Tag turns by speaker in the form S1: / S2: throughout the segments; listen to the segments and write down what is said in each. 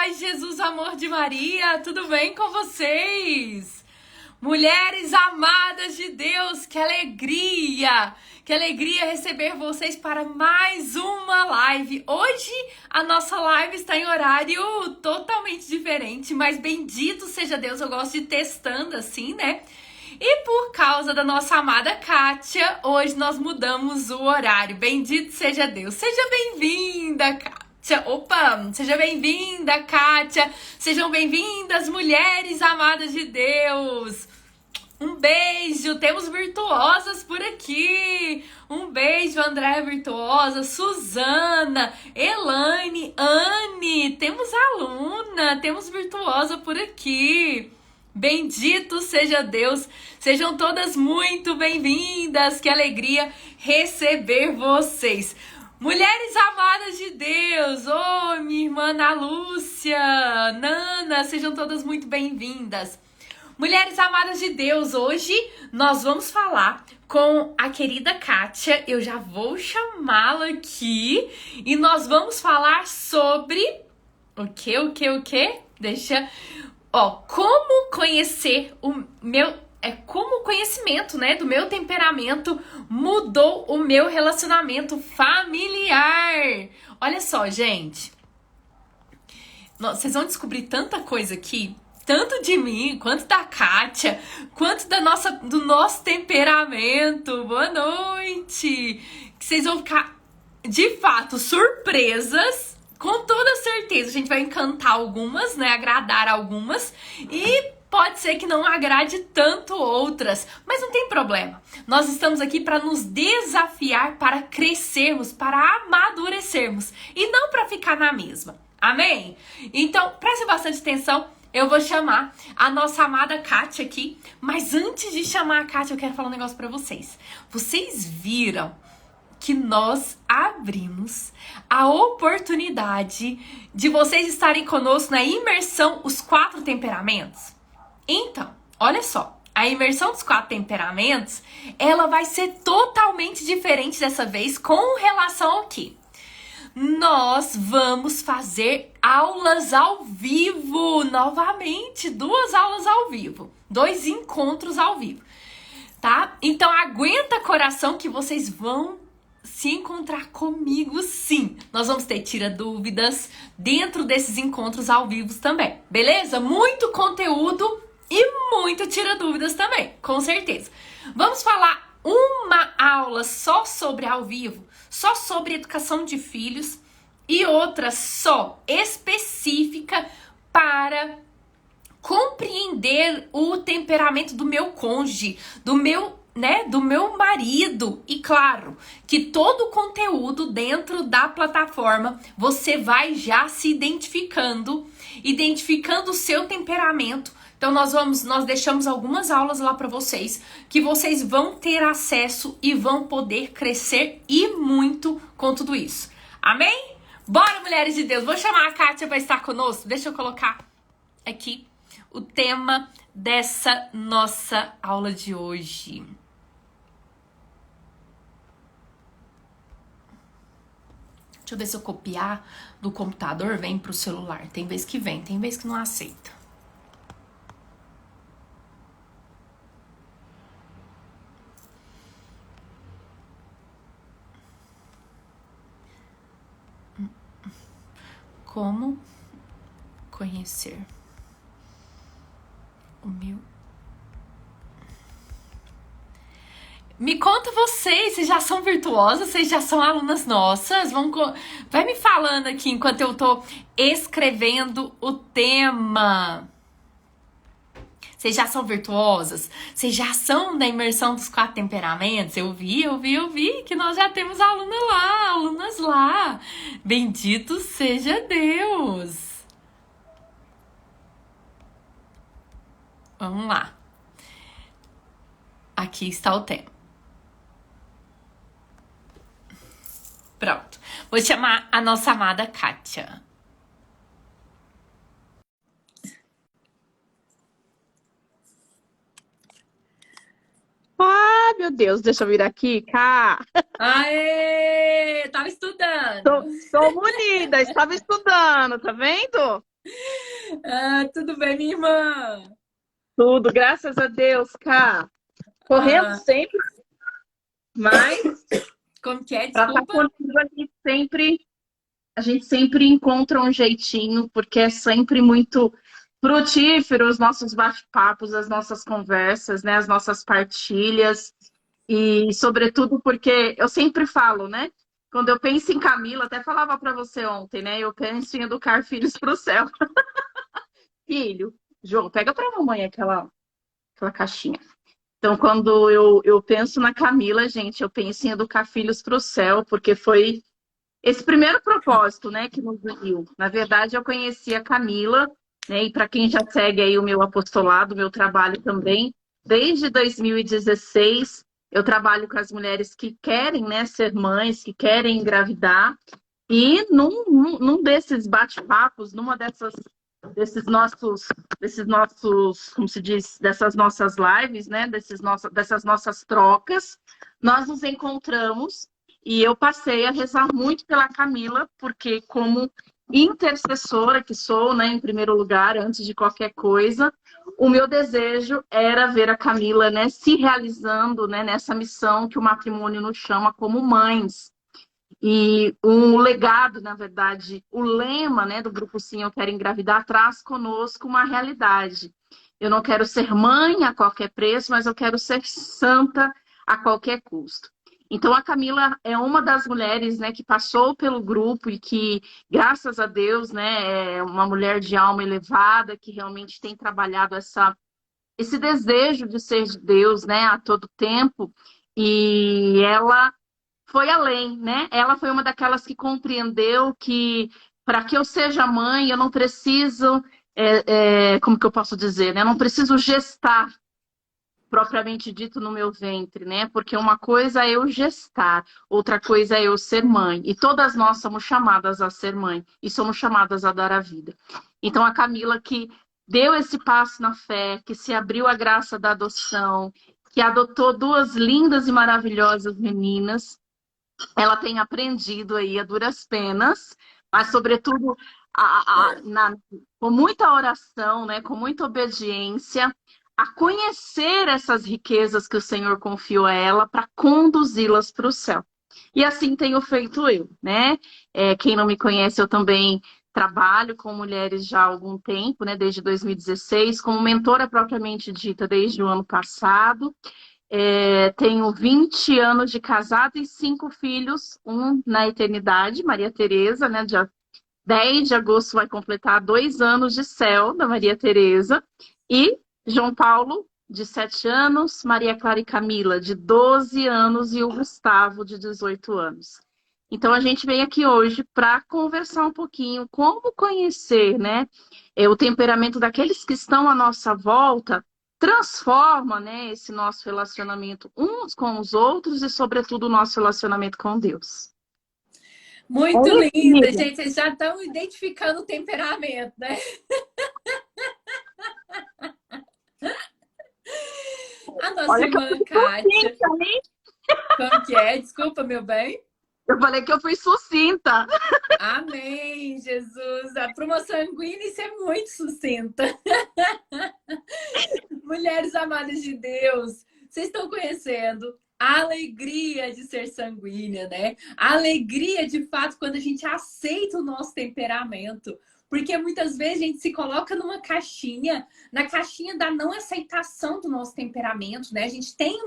S1: paz, Jesus, amor de Maria, tudo bem com vocês? Mulheres amadas de Deus, que alegria! Que alegria receber vocês para mais uma live. Hoje a nossa live está em horário totalmente diferente, mas bendito seja Deus, eu gosto de ir testando assim, né? E por causa da nossa amada Kátia, hoje nós mudamos o horário. Bendito seja Deus. Seja bem-vinda, Kátia. Opa, seja bem-vinda, Kátia. Sejam bem-vindas, mulheres amadas de Deus. Um beijo, temos virtuosas por aqui. Um beijo, Andréa Virtuosa, Suzana, Elaine, Anne. Temos aluna, temos virtuosa por aqui. Bendito seja Deus, sejam todas muito bem-vindas, que alegria receber vocês. Mulheres amadas de Deus, minha irmã Ana Lúcia, Nana, sejam todas muito bem-vindas. Mulheres amadas de Deus, hoje nós vamos falar com a querida Kátia, eu já vou chamá-la aqui, e nós vamos falar sobre o quê? Como conhecer como o conhecimento, né, do meu temperamento mudou o meu relacionamento familiar. Olha só, gente. Vocês vão descobrir tanta coisa aqui, tanto de mim, quanto da Kátia, quanto do nosso temperamento. Boa noite. Que vocês vão ficar, de fato, surpresas. Com toda certeza, a gente vai encantar algumas, né? Agradar algumas. E pode ser que não agrade tanto outras. Mas não tem problema. Nós estamos aqui para nos desafiar, para crescermos, para amadurecermos. E não para ficar na mesma. Amém? Então, preste bastante atenção. Eu vou chamar a nossa amada Kátia aqui. Mas antes de chamar a Kátia, eu quero falar um negócio para vocês. Vocês viram que nós abrimos a oportunidade de vocês estarem conosco na imersão Os 4 Temperamentos? Então, olha só, a imersão dos 4 temperamentos, ela vai ser totalmente diferente dessa vez com relação ao quê? Nós vamos fazer aulas ao vivo, novamente, 2 aulas ao vivo, 2 encontros ao vivo, tá? Então aguenta coração que vocês vão se encontrar comigo, sim. Nós vamos ter tira dúvidas dentro desses encontros ao vivo também, beleza? Muito conteúdo e muito tira dúvidas também, com certeza. Vamos falar uma aula só sobre ao vivo, só sobre educação de filhos e outra só específica para compreender o temperamento do meu cônjuge, do meu marido. E claro, que todo o conteúdo dentro da plataforma, você vai já se identificando o seu temperamento. Então nós deixamos algumas aulas lá para vocês, que vocês vão ter acesso e vão poder crescer e muito com tudo isso. Amém? Bora, mulheres de Deus. Vou chamar a Kátia para estar conosco. Deixa eu colocar aqui o tema dessa nossa aula de hoje. Deixa eu ver se eu copiar do computador, vem pro celular. Tem vez que vem, tem vez que não aceita. Como conhecer o meu... Me conta vocês já são virtuosas, vocês já são alunas nossas? Vai me falando aqui enquanto eu tô escrevendo o tema. Vocês já são virtuosas? Vocês já são da imersão dos 4 temperamentos? Eu vi que nós já temos alunas lá. Bendito seja Deus. Vamos lá. Aqui está o tema. Pronto. Vou chamar a nossa amada Kátia.
S2: Ah, meu Deus, deixa eu vir aqui, cá.
S1: Aê! Tava estudando.
S2: Tô munida, estava estudando, tá vendo?
S1: Ah, tudo bem, minha irmã?
S2: Tudo, graças a Deus, Cá. Correndo
S1: Ah,
S2: sempre, mas
S1: como que é?
S2: para estar
S1: Desculpa.
S2: contigo a gente sempre encontra um jeitinho, porque é sempre muito frutífero os nossos bate-papos, as nossas conversas, né, as nossas partilhas e, sobretudo, porque eu sempre falo, né? Quando eu penso em Camila, até falava para você ontem, né? Eu penso em educar filhos para o céu. Filho, João, pega para a mamãe aquela caixinha. Então, quando eu penso na Camila, gente, eu penso em educar filhos para o céu, porque foi esse primeiro propósito, né, que nos uniu. Na verdade, eu conheci a Camila, né, e para quem já segue aí o meu apostolado, o meu trabalho também, desde 2016, eu trabalho com as mulheres que querem, né, ser mães, que querem engravidar, e num desses bate-papos, numa desses nossos, como se diz, dessas nossas lives, né, dessas nossas trocas, nós nos encontramos e eu passei a rezar muito pela Camila, porque como intercessora que sou, né, em primeiro lugar, antes de qualquer coisa, o meu desejo era ver a Camila, né, se realizando, né, nessa missão que o matrimônio nos chama como mães. E um legado, na verdade, o lema, né, do Grupo Sim, Eu Quero Engravidar, traz conosco uma realidade. Eu não quero ser mãe a qualquer preço, mas eu quero ser santa a qualquer custo. Então, a Camila é uma das mulheres, né, que passou pelo grupo e que, graças a Deus, né, é uma mulher de alma elevada, que realmente tem trabalhado esse desejo de ser de Deus, né, a todo tempo. E ela foi além, né? Ela foi uma daquelas que compreendeu que para que eu seja mãe, eu não preciso, como que eu posso dizer, né? Eu não preciso gestar propriamente dito no meu ventre, né? Porque uma coisa é eu gestar, outra coisa é eu ser mãe. E todas nós somos chamadas a ser mãe e somos chamadas a dar a vida. Então a Camila que deu esse passo na fé, que se abriu à graça da adoção, que adotou duas lindas e maravilhosas meninas, ela tem aprendido aí a duras penas, mas sobretudo com muita oração, né, com muita obediência, a conhecer essas riquezas que o Senhor confiou a ela para conduzi-las para o céu. E assim tenho feito eu, né? Quem não me conhece, eu também trabalho com mulheres já há algum tempo, né? Desde 2016, como mentora propriamente dita desde o ano passado. Tenho 20 anos de casado e 5 filhos, um na eternidade, Maria Tereza, né? Dia 10 de agosto vai completar 2 anos de céu da Maria Tereza. E João Paulo, de 7 anos, Maria Clara e Camila, de 12 anos, e o Gustavo, de 18 anos. Então a gente vem aqui hoje para conversar um pouquinho como conhecer, né, o temperamento daqueles que estão à nossa volta transforma, né, esse nosso relacionamento uns com os outros e, sobretudo, o nosso relacionamento com Deus.
S1: Muito
S2: É isso,
S1: linda,
S2: amiga.
S1: gente. Vocês já estão identificando o temperamento, né? A nossa
S2: Olha que eu
S1: irmã
S2: fui
S1: Kátia.
S2: sucinta, hein?
S1: Como que é? Desculpa, meu bem.
S2: Eu falei que eu fui sucinta.
S1: Amém, Jesus. A promoção sanguínea, isso é muito sucinta. Mulheres amadas de Deus, vocês estão conhecendo a alegria de ser sanguínea, né? A alegria, de fato, quando a gente aceita o nosso temperamento. Porque muitas vezes a gente se coloca numa caixinha, na caixinha da não aceitação do nosso temperamento, né? A gente tem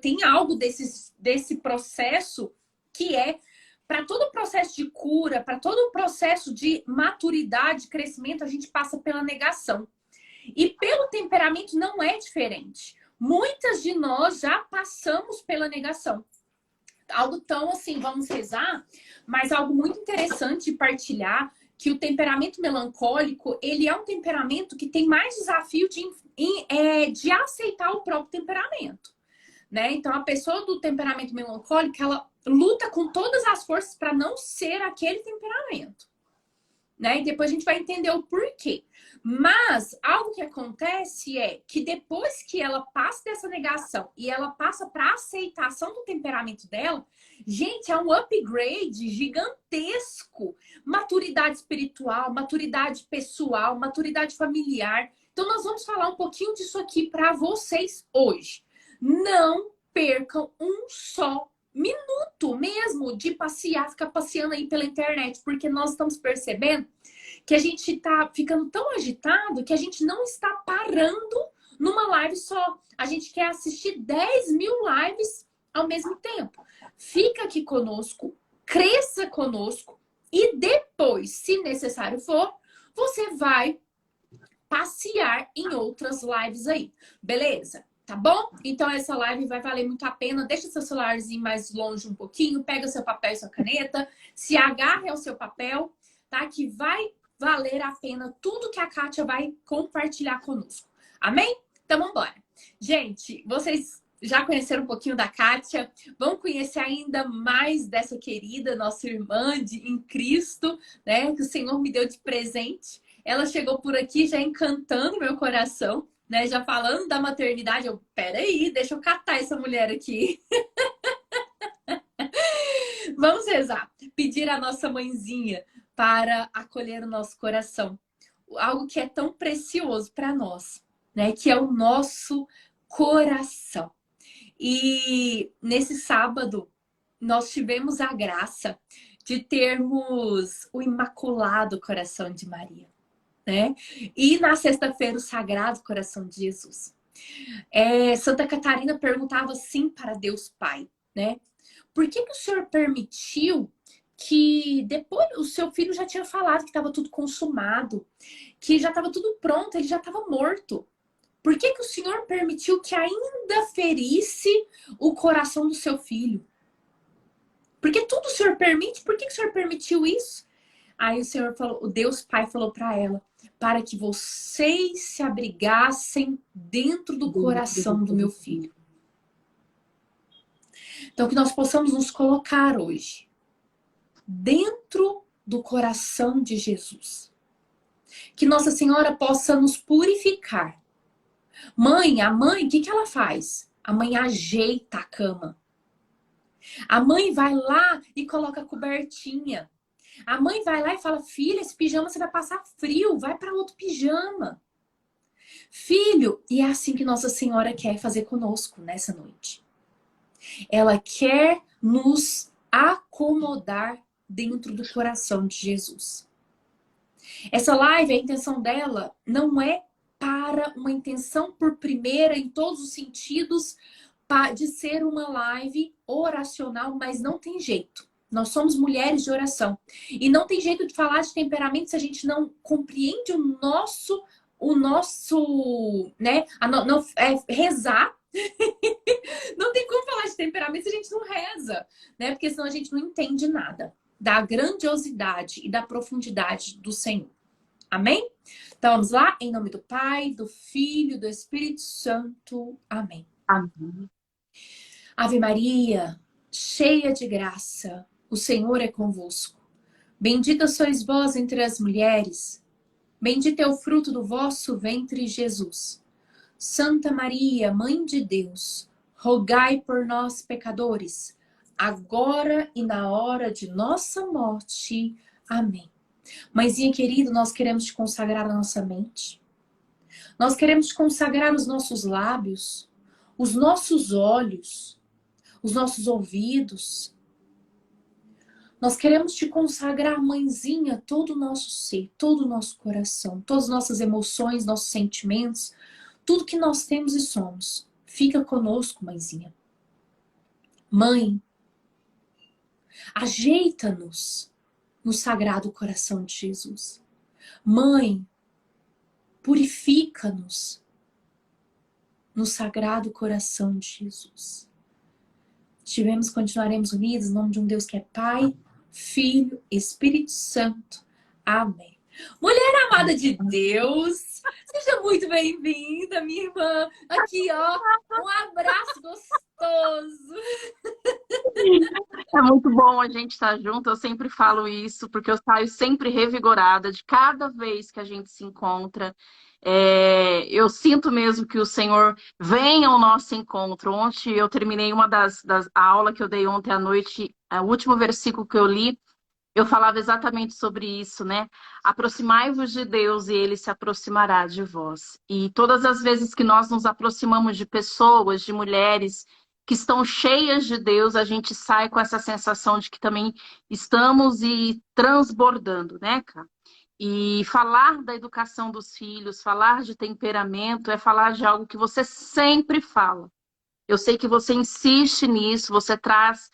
S1: tem algo desse processo que é para todo o processo de cura, para todo o processo de maturidade, crescimento, a gente passa pela negação. E pelo temperamento não é diferente. Muitas de nós já passamos pela negação. Algo tão assim, vamos rezar, mas algo muito interessante de partilhar, que o temperamento melancólico, ele é um temperamento que tem mais desafio de aceitar o próprio temperamento, né? Então, a pessoa do temperamento melancólico, ela luta com todas as forças para não ser aquele temperamento, né? E depois a gente vai entender o porquê. Mas algo que acontece é que depois que ela passa dessa negação e ela passa para aceitação do temperamento dela, gente, é um upgrade gigantesco. maturidade espiritual, maturidade pessoal, maturidade familiar. Então, nós vamos falar um pouquinho disso aqui para vocês hoje. Não percam um só minuto mesmo de passear, ficar passeando aí pela internet, porque nós estamos percebendo que a gente está ficando tão agitado que a gente não está parando numa live só. A gente quer assistir 10.000 lives ao mesmo tempo. Fica aqui conosco, cresça conosco e depois, se necessário for, você vai passear em outras lives aí, beleza? Tá bom? Então essa live vai valer muito a pena. Deixa seu celularzinho mais longe um pouquinho, pega seu papel e sua caneta, se agarre ao seu papel, tá? Que vai valer a pena tudo que a Kátia vai compartilhar conosco. Amém? Então vamos embora. Gente, vocês já conheceram um pouquinho da Kátia, vão conhecer ainda mais dessa querida, nossa irmã em Cristo, né? Que o Senhor me deu de presente. Ela chegou por aqui já encantando meu coração, né? Já falando da maternidade. Peraí, deixa eu catar essa mulher aqui. Vamos rezar. Pedir à nossa mãezinha para acolher o nosso coração. Algo que é tão precioso para nós, né? Que é o nosso coração. E nesse sábado, nós tivemos a graça de termos o Imaculado Coração de Maria, né? E na sexta-feira, o Sagrado Coração de Jesus. Santa Catarina perguntava assim para Deus Pai, né? Por que o Senhor permitiu que depois o seu filho já tinha falado que estava tudo consumado, que já estava tudo pronto, ele já estava morto? Por que o Senhor permitiu que ainda ferisse o coração do seu filho? Porque tudo o Senhor permite, por que o Senhor permitiu isso? Aí o Senhor falou, o Deus Pai falou para ela, para que vocês se abrigassem dentro do coração do meu filho. Então que nós possamos nos colocar hoje dentro do coração de Jesus. Que Nossa Senhora possa nos purificar. A mãe, o que ela faz? A mãe ajeita a cama. A mãe vai lá e coloca a cobertinha. A mãe vai lá e fala, filha, esse pijama você vai passar frio, vai para outro pijama. Filho, e é assim que Nossa Senhora quer fazer conosco nessa noite. Ela quer nos acomodar dentro do coração de Jesus. Essa live, a intenção dela não é para uma intenção por primeira, em todos os sentidos, de ser uma live oracional, mas não tem jeito. Nós somos mulheres de oração. E não tem jeito de falar de temperamento se a gente não compreende o nosso, né? Rezar. Não tem como falar de temperamento se a gente não reza, né? Porque senão a gente não entende nada da grandiosidade e da profundidade do Senhor. Amém? Então vamos lá, em nome do Pai, do Filho, do Espírito Santo. Amém.
S2: Amém.
S1: Ave Maria, cheia de graça, o Senhor é convosco. Bendita sois vós entre as mulheres, bendito é o fruto do vosso ventre, Jesus. Santa Maria, Mãe de Deus, rogai por nós, pecadores, agora e na hora de nossa morte. Amém. Mãezinha querida, nós queremos te consagrar a nossa mente. Nós queremos te consagrar os nossos lábios, os nossos olhos, os nossos ouvidos. Nós queremos te consagrar, mãezinha, todo o nosso ser, todo o nosso coração, todas as nossas emoções, nossos sentimentos, tudo que nós temos e somos. Fica conosco, mãezinha. Mãe, ajeita-nos no Sagrado Coração de Jesus. Mãe, purifica-nos no Sagrado Coração de Jesus. Estivemos, continuaremos unidos em nome de um Deus que é Pai, Filho, Espírito Santo. Amém. Mulher amada de Deus, seja muito bem-vinda, minha irmã. Aqui, ó, um abraço gostoso.
S2: É muito bom a gente estar junto, eu sempre falo isso, porque eu saio sempre revigorada de cada vez que a gente se encontra. Eu sinto mesmo que o Senhor vem ao nosso encontro. Ontem eu terminei uma das aulas que eu dei ontem à noite, o último versículo que eu li eu falava exatamente sobre isso, né? Aproximai-vos de Deus e ele se aproximará de vós. E todas as vezes que nós nos aproximamos de pessoas, de mulheres que estão cheias de Deus, a gente sai com essa sensação de que também estamos e transbordando, né, cara? E falar da educação dos filhos, falar de temperamento, é falar de algo que você sempre fala. Eu sei que você insiste nisso, você traz,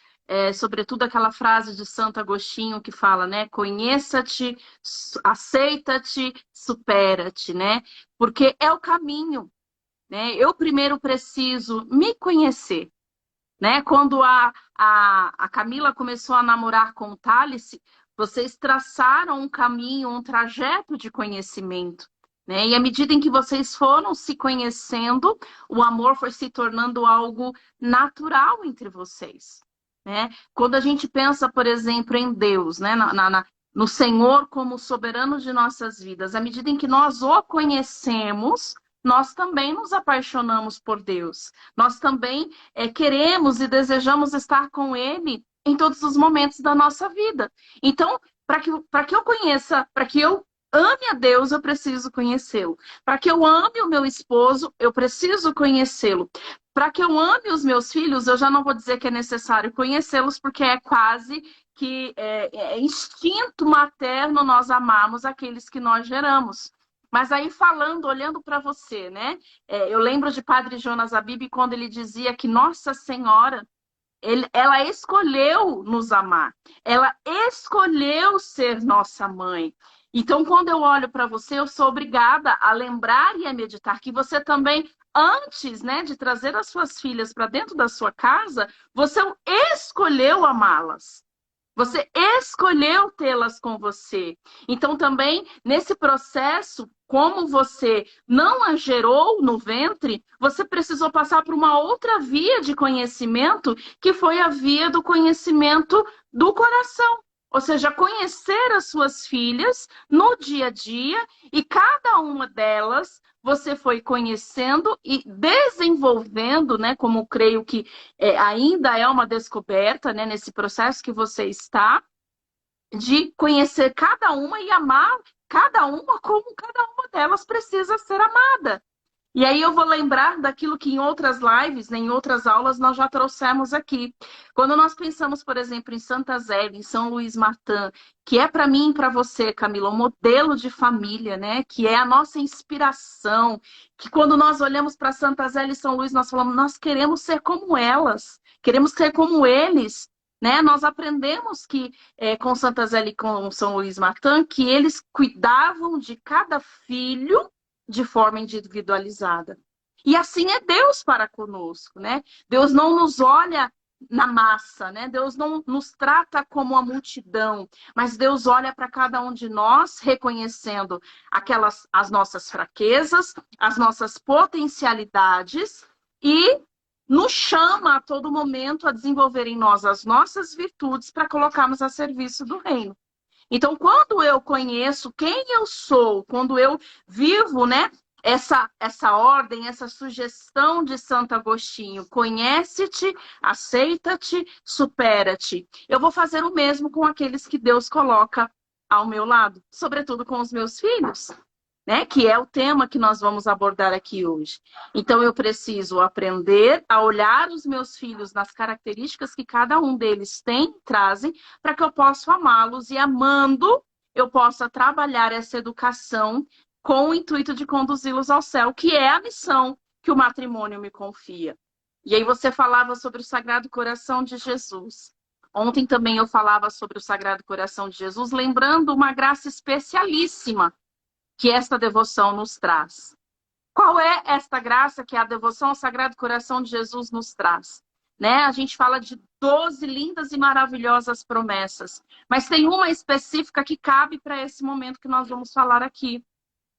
S2: sobretudo, aquela frase de Santo Agostinho que fala, né? Conheça-te, aceita-te, supera-te, né? Porque é o caminho, né? Eu primeiro preciso me conhecer, né? Quando a Camila começou a namorar com o Thales, vocês traçaram um caminho, um trajeto de conhecimento, né? E à medida em que vocês foram se conhecendo, o amor foi se tornando algo natural entre vocês, né? Quando a gente pensa, por exemplo, em Deus, né? No Senhor como soberano de nossas vidas, à medida em que nós o conhecemos, nós também nos apaixonamos por Deus. Nós também queremos e desejamos estar com Ele em todos os momentos da nossa vida. Então, para que eu conheça, para que eu ame a Deus, eu preciso conhecê-lo. Para que eu ame o meu esposo, eu preciso conhecê-lo. Para que eu ame os meus filhos, eu já não vou dizer que é necessário conhecê-los, porque é quase que é instinto materno nós amarmos aqueles que nós geramos. Mas aí falando, olhando para você, né? Eu lembro de Padre Jonas Abib quando ele dizia que Nossa Senhora, ela escolheu nos amar. Ela escolheu ser nossa mãe. Então, quando eu olho para você, eu sou obrigada a lembrar e a meditar que você também, antes, né, de trazer as suas filhas para dentro da sua casa, você escolheu amá-las. Você escolheu tê-las com você. Então, também, nesse processo, como você não a gerou no ventre, você precisou passar por uma outra via de conhecimento, que foi a via do conhecimento do coração. Ou seja, conhecer as suas filhas no dia a dia, e cada uma delas você foi conhecendo e desenvolvendo, né? Como creio que ainda é uma descoberta, né? Nesse processo que você está, de conhecer cada uma e amar cada uma como cada uma delas precisa ser amada. E aí eu vou lembrar daquilo que em outras lives, né, em outras aulas, nós já trouxemos aqui. Quando nós pensamos, por exemplo, em Santa Zélia, em São Luís Martin, que é para mim e para você, Camila, um modelo de família, né? Que é a nossa inspiração, que quando nós olhamos para Santa Zélia e São Luís, nós falamos, nós queremos ser como elas, queremos ser como eles, né? Nós aprendemos que com Santa Zélia e com São Luís Martin, que eles cuidavam de cada filho de forma individualizada. E assim é Deus para conosco, né? Deus não nos olha na massa, né? Deus não nos trata como a multidão, mas Deus olha para cada um de nós, reconhecendo as nossas fraquezas, as nossas potencialidades, e nos chama a todo momento a desenvolver em nós as nossas virtudes para colocarmos a serviço do reino. Então, quando eu conheço quem eu sou, quando eu vivo, né, essa ordem, essa sugestão de Santo Agostinho, conhece-te, aceita-te, supera-te, eu vou fazer o mesmo com aqueles que Deus coloca ao meu lado, sobretudo com os meus filhos, né, que é o tema que nós vamos abordar aqui hoje. Então, eu preciso aprender a olhar os meus filhos nas características que cada um deles tem, trazem, para que eu possa amá-los e, amando, eu possa trabalhar essa educação com o intuito de conduzi-los ao céu, que é a missão que o matrimônio me confia. E aí você falava sobre o Sagrado Coração de Jesus. Ontem também eu falava sobre o Sagrado Coração de Jesus, lembrando uma graça especialíssima que esta devoção nos traz. Qual é esta graça que a devoção ao Sagrado Coração de Jesus nos traz? Né? A gente fala de 12 lindas e maravilhosas promessas, mas tem uma específica que cabe para esse momento que nós vamos falar aqui.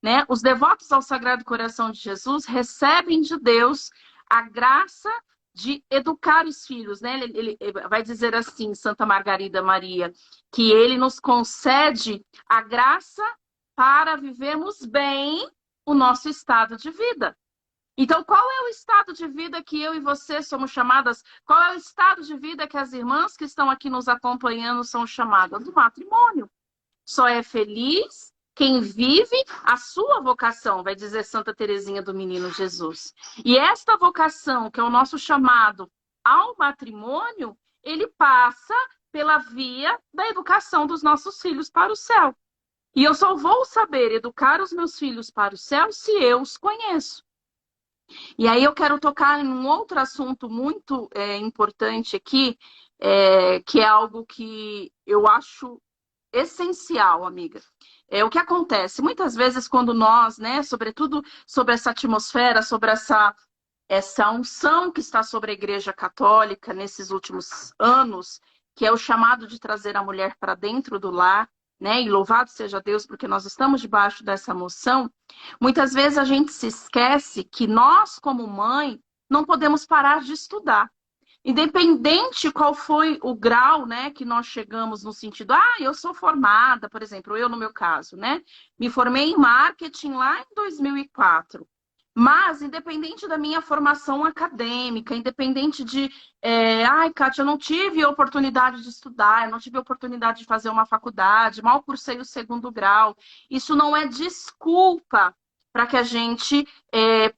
S2: Né? Os devotos ao Sagrado Coração de Jesus recebem de Deus a graça de educar os filhos. Né? Ele vai dizer assim, Santa Margarida Maria, que ele nos concede a graça para vivermos bem o nosso estado de vida. Então, qual é o estado de vida que eu e você somos chamadas? Qual é o estado de vida que as irmãs que estão aqui nos acompanhando são chamadas? Do matrimônio. Só é feliz quem vive a sua vocação, vai dizer Santa Teresinha do Menino Jesus. E esta vocação, que é o nosso chamado ao matrimônio, ele passa pela via da educação dos nossos filhos para o céu. E eu só vou saber educar os meus filhos para o céu se eu os conheço. E aí eu quero tocar em um outro assunto muito importante aqui, que é algo que eu acho essencial, amiga. O que acontece? Muitas vezes quando nós, né, sobretudo sobre essa atmosfera, sobre essa unção que está sobre a Igreja Católica nesses últimos anos, que é o chamado de trazer a mulher para dentro do lar, né? E louvado seja Deus, porque nós estamos debaixo dessa moção. Muitas vezes a gente se esquece que nós, como mãe, não podemos parar de estudar. Independente qual foi o grau, né, que nós chegamos no sentido, eu sou formada, por exemplo, eu no meu caso, né, me formei em marketing lá em 2004. Mas, independente da minha formação acadêmica, independente de, Kátia, eu não tive oportunidade de estudar, eu não tive oportunidade de fazer uma faculdade, mal cursei o segundo grau. Isso não é desculpa para que a gente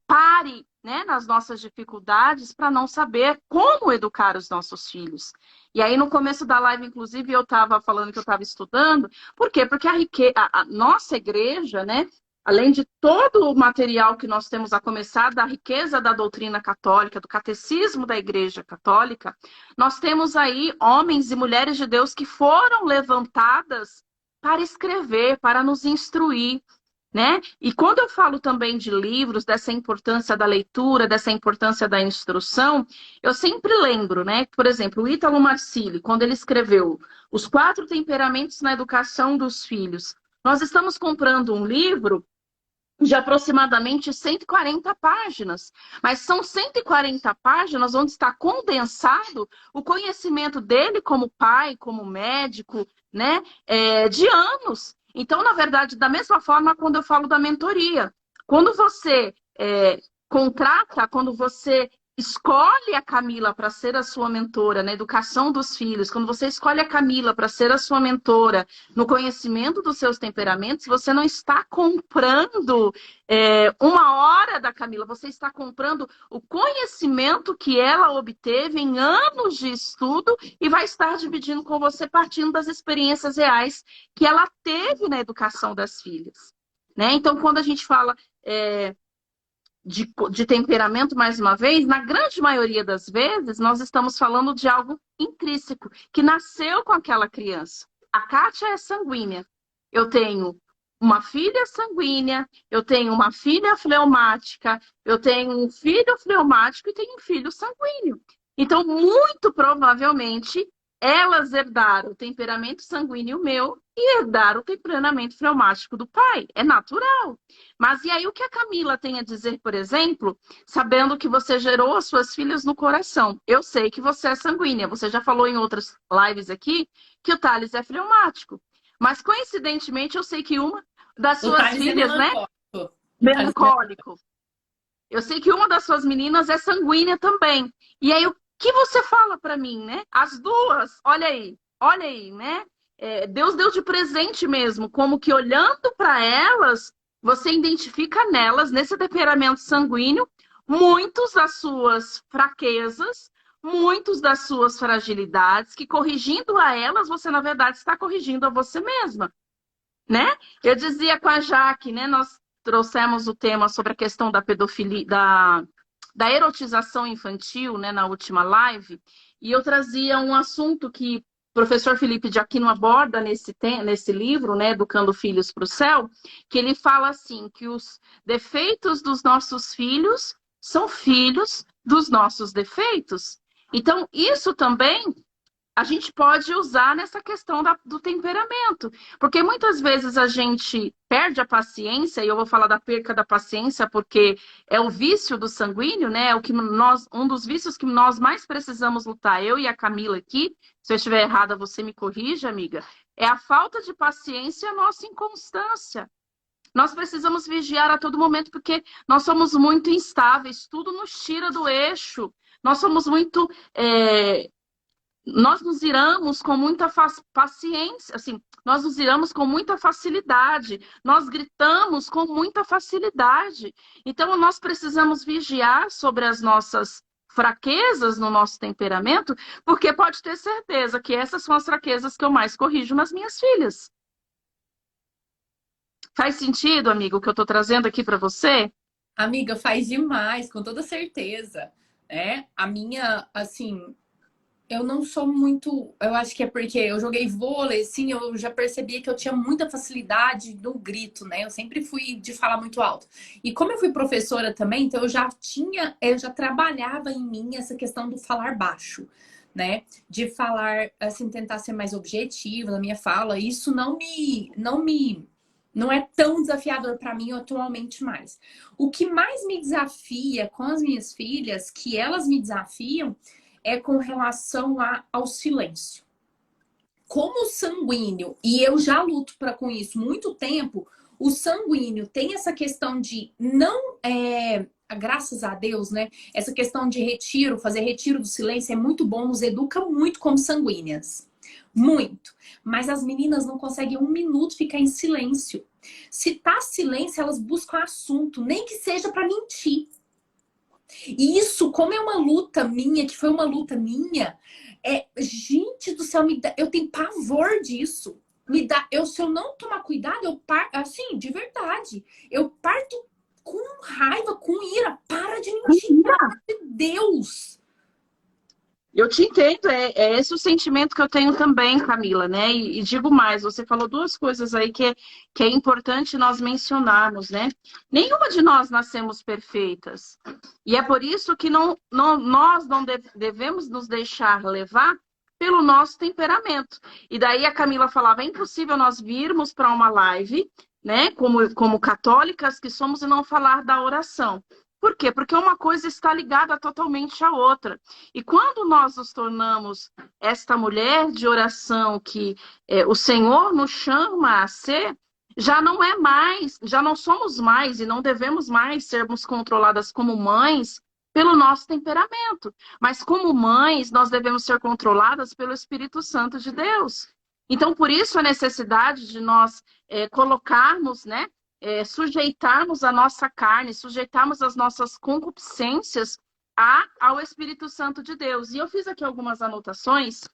S2: pare, né, nas nossas dificuldades para não saber como educar os nossos filhos. E aí, no começo da live, inclusive, eu estava falando que eu estava estudando. Por quê? Porque a nossa igreja, né, além de todo o material que nós temos a começar da riqueza da doutrina católica, do catecismo da Igreja Católica, nós temos aí homens e mulheres de Deus que foram levantadas para escrever, para nos instruir, né? E quando eu falo também de livros, dessa importância da leitura, dessa importância da instrução, eu sempre lembro, né? Por exemplo, o Ítalo Marcilli, quando ele escreveu Os 4 Temperamentos na Educação dos Filhos, nós estamos comprando um livro de aproximadamente 140 páginas. Mas são 140 páginas onde está condensado o conhecimento dele como pai, como médico, né, de anos. Então, na verdade, da mesma forma, quando eu falo da mentoria, quando você contrata, quando você escolhe a Camila para ser a sua mentora na educação dos filhos, quando você escolhe a Camila para ser a sua mentora no conhecimento dos seus temperamentos, você não está comprando uma hora da Camila, você está comprando o conhecimento que ela obteve em anos de estudo e vai estar dividindo com você partindo das experiências reais que ela teve na educação das filhas, né? Então, quando a gente fala de temperamento, mais uma vez, na grande maioria das vezes, nós estamos falando de algo intrínseco, que nasceu com aquela criança. A Kátia é sanguínea. Eu tenho uma filha sanguínea, eu tenho uma filha fleumática, eu tenho um filho fleumático e tenho um filho sanguíneo. Então, muito provavelmente, elas herdaram o temperamento sanguíneo meu e herdaram o temperamento fleumático do pai. É natural. Mas e aí o que a Camila tem a dizer, por exemplo, sabendo que você gerou as suas filhas no coração? Eu sei que você é sanguínea. Você já falou em outras lives aqui que o Thales é fleumático. Mas, coincidentemente, eu sei que uma das suas filhas, né? Melancólico. Eu sei que uma das suas meninas é sanguínea também. E aí, o que você fala para mim, né? As duas, olha aí, né? Deus deu de presente mesmo, como que olhando para elas, você identifica nelas, nesse temperamento sanguíneo, muitos das suas fraquezas, muitos das suas fragilidades, que corrigindo a elas, você na verdade está corrigindo a você mesma, né? Eu dizia com a Jaque, né? Nós trouxemos o tema sobre a questão da pedofilia, da erotização infantil, né, na última live, e eu trazia um assunto que o professor Felipe de Aquino aborda nesse livro, né, Educando Filhos para o Céu, que ele fala assim, que os defeitos dos nossos filhos são filhos dos nossos defeitos. Então, isso também a gente pode usar nessa questão do temperamento. Porque muitas vezes a gente perde a paciência, e eu vou falar da perca da paciência, porque é o vício do sanguíneo, né? Um dos vícios que nós mais precisamos lutar, eu e a Camila aqui, se eu estiver errada, você me corrige, amiga, é a falta de paciência e a nossa inconstância. Nós precisamos vigiar a todo momento, porque nós somos muito instáveis, tudo nos tira do eixo. Nós somos muito. Nós nos iramos com muita paciência, assim, nós nos iramos com muita facilidade, nós gritamos com muita facilidade. Então, nós precisamos vigiar sobre as nossas fraquezas no nosso temperamento, porque pode ter certeza que essas são as fraquezas que eu mais corrijo nas minhas filhas. Faz sentido, amigo, o que eu estou trazendo aqui para você?
S1: Amiga, faz demais, com toda certeza, né? A minha, assim, eu não sou muito. Eu acho que é porque eu joguei vôlei, assim, eu já percebia que eu tinha muita facilidade no grito, né? Eu sempre fui de falar muito alto. E como eu fui professora também, então eu já trabalhava em mim essa questão do falar baixo, né? De falar, assim, tentar ser mais objetiva na minha fala. Isso não é tão desafiador para mim atualmente mais. O que mais me desafia com as minhas filhas, que elas me desafiam, é com relação ao silêncio. Como sanguíneo, e eu já luto com isso muito tempo, o sanguíneo tem essa questão de não, graças a Deus, né? Essa questão de retiro, fazer retiro do silêncio é muito bom, nos educa muito como sanguíneas. Muito. Mas as meninas não conseguem um minuto ficar em silêncio. Se tá silêncio, elas buscam assunto, nem que seja para mentir. E isso, como é uma luta minha, que foi uma luta minha, gente do céu, eu tenho pavor disso. Se eu não tomar cuidado, eu parto, assim, de verdade, eu parto com raiva, com ira. Para de mentir, pelo amor de Deus.
S2: Eu te entendo, é esse o sentimento que eu tenho também, Camila, né? E digo mais, você falou duas coisas aí que é importante nós mencionarmos, né? Nenhuma de nós nascemos perfeitas. E é por isso que nós não devemos nos deixar levar pelo nosso temperamento. E daí a Camila falava, é impossível nós virmos para uma live, né? Como católicas que somos, e não falar da oração. Por quê? Porque uma coisa está ligada totalmente à outra. E quando nós nos tornamos esta mulher de oração que o Senhor nos chama a ser, já não somos mais e não devemos mais sermos controladas como mães pelo nosso temperamento. Mas como mães, nós devemos ser controladas pelo Espírito Santo de Deus. Então, por isso a necessidade de nós colocarmos, né? Sujeitarmos a nossa carne, sujeitarmos as nossas concupiscências ao Espírito Santo de Deus. E eu fiz aqui algumas anotações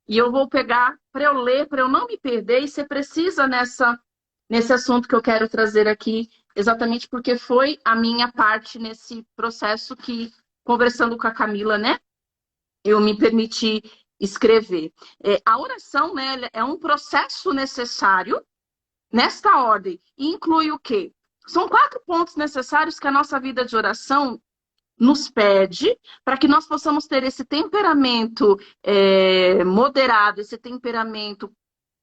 S2: e eu vou pegar para eu ler, para eu não me perder e ser precisa nesse assunto que eu quero trazer aqui, exatamente porque foi a minha parte nesse processo que, conversando com a Camila, né, eu me permiti escrever. A oração, né, é um processo necessário nesta ordem, inclui o quê? São 4 pontos necessários que a nossa vida de oração nos pede para que nós possamos ter esse temperamento moderado, esse temperamento,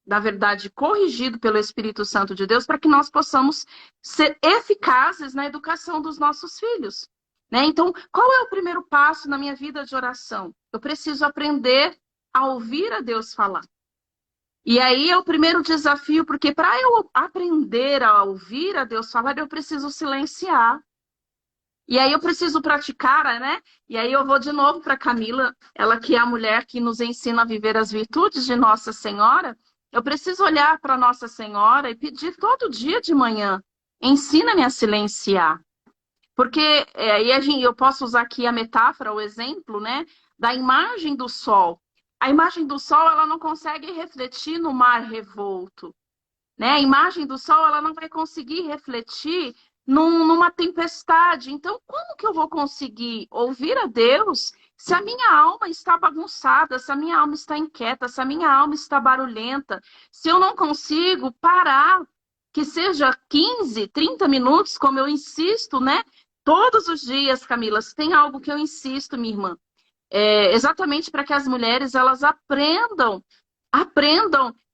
S2: na verdade, corrigido pelo Espírito Santo de Deus, para que nós possamos ser eficazes na educação dos nossos filhos. Né? Então, qual é o primeiro passo na minha vida de oração? Eu preciso aprender a ouvir a Deus falar. E aí é o primeiro desafio, porque para eu aprender a ouvir a Deus falar, eu preciso silenciar. E aí eu preciso praticar, né? E aí eu vou de novo para Camila, ela que é a mulher que nos ensina a viver as virtudes de Nossa Senhora. Eu preciso olhar para Nossa Senhora e pedir todo dia de manhã, ensina-me a silenciar. Porque aí eu posso usar aqui a metáfora, o exemplo, né? Da imagem do sol. A imagem do sol, ela não consegue refletir no mar revolto, né? A imagem do sol, ela não vai conseguir refletir numa tempestade. Então, como que eu vou conseguir ouvir a Deus se a minha alma está bagunçada, se a minha alma está inquieta, se a minha alma está barulhenta, se eu não consigo parar, que seja 15, 30 minutos, como eu insisto, né? Todos os dias, Camila, se tem algo que eu insisto, minha irmã, exatamente para que as mulheres elas aprendam,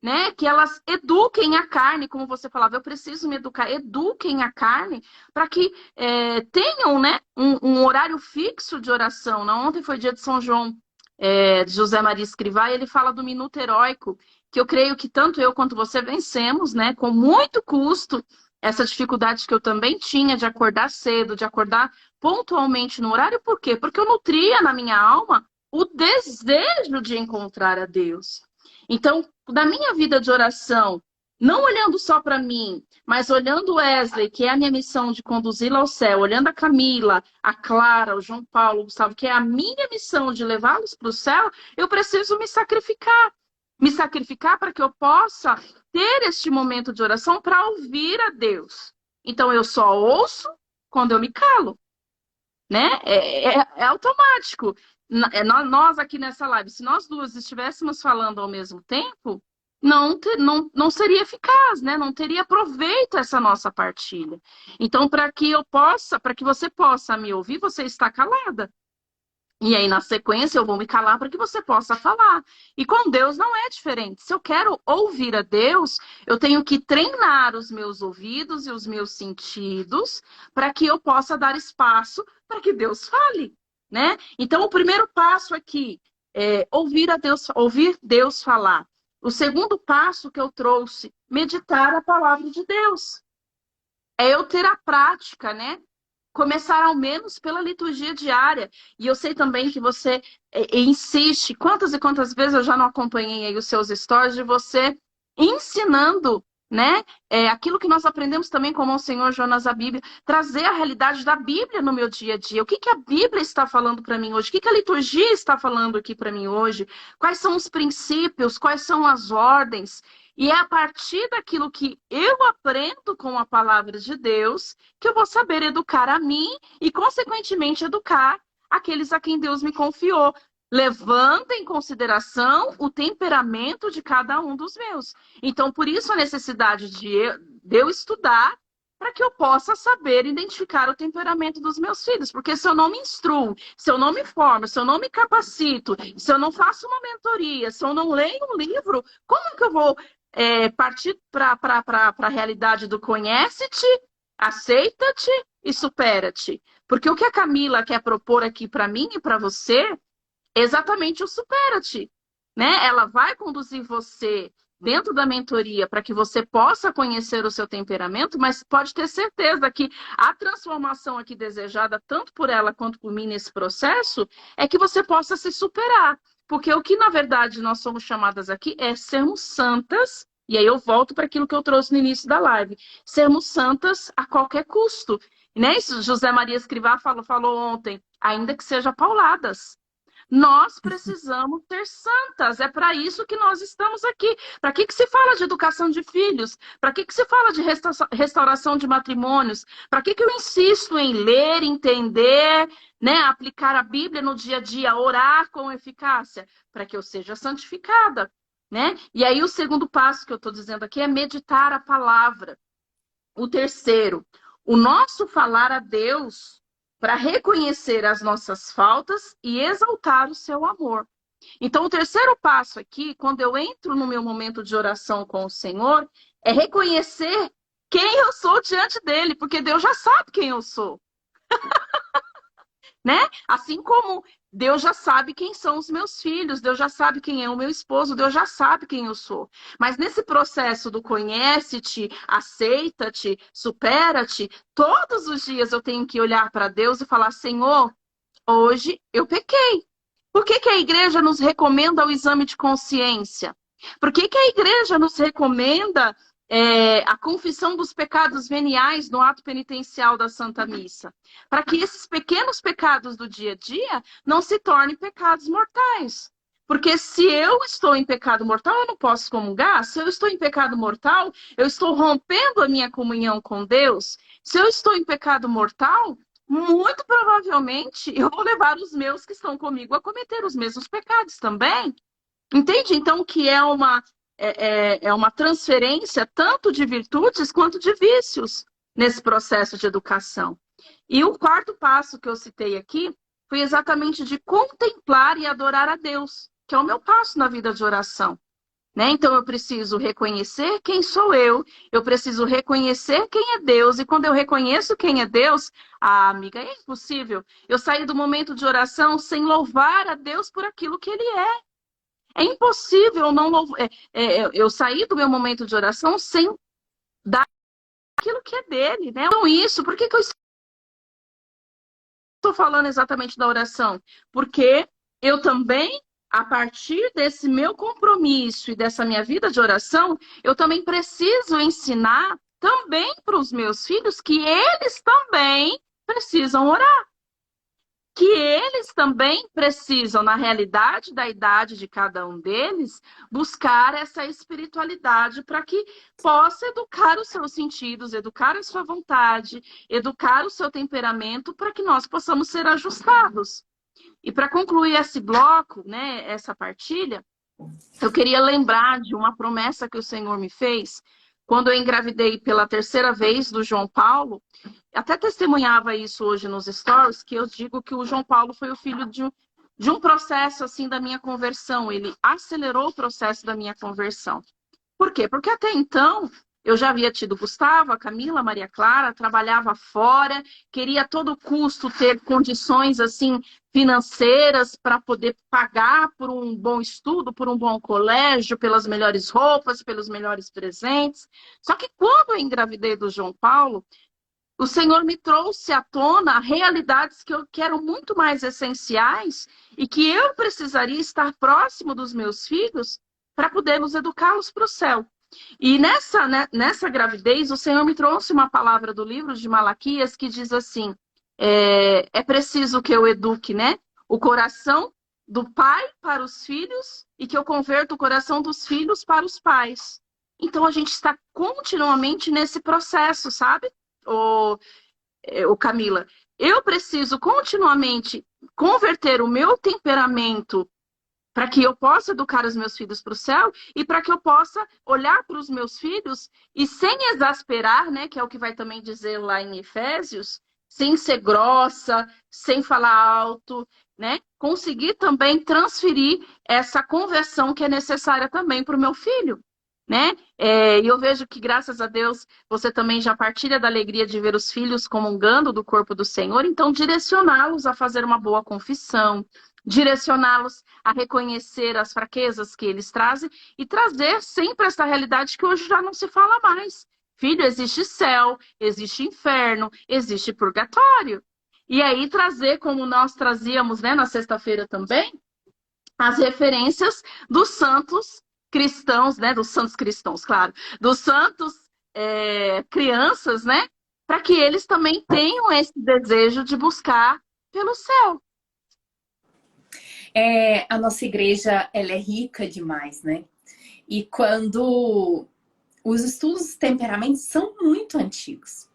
S2: né, que elas eduquem a carne, como você falava, eu preciso me educar, eduquem a carne para que tenham, né, um horário fixo de oração. Ontem foi dia de São João, de José Maria Escrivá, e ele fala do minuto heróico, que eu creio que tanto eu quanto você vencemos, né, com muito custo, essa dificuldade que eu também tinha de acordar cedo, de acordar pontualmente no horário. Por quê? Porque eu nutria na minha alma o desejo de encontrar a Deus. Então, na minha vida de oração, não olhando só para mim, mas olhando o Wesley, que é a minha missão de conduzi-la ao céu, olhando a Camila, a Clara, o João Paulo, o Gustavo, que é a minha missão de levá-los para o céu, eu preciso me sacrificar. Me sacrificar para que eu possa ter este momento de oração para ouvir a Deus. Então, eu só ouço quando eu me calo, né? É automático. Nós aqui nessa live, se nós duas estivéssemos falando ao mesmo tempo, não seria eficaz, né? Não teria proveito essa nossa partilha. Então, para que você possa me ouvir, você está calada. E aí, na sequência, eu vou me calar para que você possa falar. E com Deus não é diferente. Se eu quero ouvir a Deus, eu tenho que treinar os meus ouvidos e os meus sentidos para que eu possa dar espaço para que Deus fale, né? Então, o primeiro passo aqui é ouvir Deus falar. O segundo passo que eu trouxe, meditar a palavra de Deus. É eu ter a prática, né? Começar ao menos pela liturgia diária. E eu sei também que você insiste. Quantas e quantas vezes eu já não acompanhei aí os seus stories de você ensinando, né? Aquilo que nós aprendemos também com o Monsenhor Jonas a Bíblia. Trazer a realidade da Bíblia no meu dia a dia. O que a Bíblia está falando para mim hoje? O que a liturgia está falando aqui para mim hoje? Quais são os princípios? Quais são as ordens? E é a partir daquilo que eu aprendo com a palavra de Deus que eu vou saber educar a mim e, consequentemente, educar aqueles a quem Deus me confiou, levando em consideração o temperamento de cada um dos meus. Então, por isso a necessidade de eu estudar para que eu possa saber identificar o temperamento dos meus filhos. Porque se eu não me instruo, se eu não me formo, se eu não me capacito, se eu não faço uma mentoria, se eu não leio um livro, como que eu vou partir para a realidade do conhece-te, aceita-te e supera-te? Porque o que a Camila quer propor aqui para mim e para você é exatamente o supera-te, né? Ela vai conduzir você dentro da mentoria para que você possa conhecer o seu temperamento, mas pode ter certeza que a transformação aqui desejada, tanto por ela quanto por mim nesse processo, é que você possa se superar. Porque o que, na verdade, nós somos chamadas aqui é sermos santas, e aí eu volto para aquilo que eu trouxe no início da live, sermos santas a qualquer custo. Né? Isso José Maria Escrivá falou ontem, ainda que seja pauladas. Nós precisamos ser santas. É para isso que nós estamos aqui. Para que se fala de educação de filhos? Para que se fala de restauração de matrimônios? Para que eu insisto em ler, entender, né, aplicar a Bíblia no dia a dia, orar com eficácia? Para que eu seja santificada, né? E aí o segundo passo que eu estou dizendo aqui é meditar a palavra. O terceiro, o nosso falar a Deus para reconhecer as nossas faltas e exaltar o seu amor. Então, o terceiro passo aqui, quando eu entro no meu momento de oração com o Senhor, é reconhecer quem eu sou diante dele, porque Deus já sabe quem eu sou. Né? Assim como Deus já sabe quem são os meus filhos, Deus já sabe quem é o meu esposo, Deus já sabe quem eu sou. Mas nesse processo do conhece-te, aceita-te, supera-te, todos os dias eu tenho que olhar para Deus e falar: Senhor, hoje eu pequei. Por que a igreja nos recomenda o exame de consciência? Por que a igreja nos recomenda a confissão dos pecados veniais no ato penitencial da Santa Missa? Para que esses pequenos pecados do dia a dia não se tornem pecados mortais. Porque se eu estou em pecado mortal, eu não posso comungar. Se eu estou em pecado mortal, eu estou rompendo a minha comunhão com Deus. Se eu estou em pecado mortal, muito provavelmente eu vou levar os meus que estão comigo a cometer os mesmos pecados também. Entende? Então, que é uma transferência tanto de virtudes quanto de vícios nesse processo de educação. E o quarto passo que eu citei aqui foi exatamente de contemplar e adorar a Deus, que é o meu passo na vida de oração. Né? Então, eu preciso reconhecer quem sou eu preciso reconhecer quem é Deus, e quando eu reconheço quem é Deus, amiga, é impossível eu sair do momento de oração sem louvar a Deus por aquilo que Ele é. É impossível eu sair do meu momento de oração sem dar aquilo o que é dele, né? Então isso, por que que eu estou falando exatamente da oração? Porque eu também, a partir desse meu compromisso e dessa minha vida de oração, eu também preciso ensinar também para os meus filhos que eles também precisam orar. Que eles também precisam, na realidade da idade de cada um deles, buscar essa espiritualidade para que possa educar os seus sentidos, educar a sua vontade, educar o seu temperamento, para que nós possamos ser ajustados. E para concluir esse bloco, né, essa partilha, eu queria lembrar de uma promessa que o Senhor me fez quando eu engravidei pela terceira vez do João Paulo. Até testemunhava isso hoje nos stories, que eu digo que o João Paulo foi o filho de um processo assim da minha conversão. Ele acelerou o processo da minha conversão. Por quê? Porque até então eu já havia tido Gustavo, a Camila, a Maria Clara, trabalhava fora, queria a todo custo ter condições assim financeiras para poder pagar por um bom estudo, por um bom colégio, pelas melhores roupas, pelos melhores presentes. Só que quando eu engravidei do João Paulo, o Senhor me trouxe à tona realidades que eu quero muito mais essenciais e que eu precisaria estar próximo dos meus filhos para podermos educá-los para o céu. E nessa gravidez, o Senhor me trouxe uma palavra do livro de Malaquias que diz assim, é preciso que eu eduque, né, o coração do pai para os filhos e que eu converta o coração dos filhos para os pais. Então, a gente está continuamente nesse processo, sabe? O Camila, eu preciso continuamente converter o meu temperamento para que eu possa educar os meus filhos para o céu e para que eu possa olhar para os meus filhos e sem exasperar, né, que é o que vai também dizer lá em Efésios, sem ser grossa, sem falar alto, né, conseguir também transferir essa conversão que é necessária também para o meu filho. Né? E eu vejo que, graças a Deus, você também já partilha da alegria de ver os filhos comungando do corpo do Senhor, então direcioná-los a fazer uma boa confissão, direcioná-los a reconhecer as fraquezas que eles trazem e trazer sempre essa realidade que hoje já não se fala mais. Filho, existe céu, existe inferno, existe purgatório. E aí trazer, como nós trazíamos, né, na sexta-feira também, as referências dos santos cristãos, né, dos santos cristãos, claro, dos santos crianças, né, para que eles também tenham esse desejo de buscar pelo céu.
S1: A nossa igreja, ela é rica demais, né? E quando os estudos de temperamentos são muito antigos.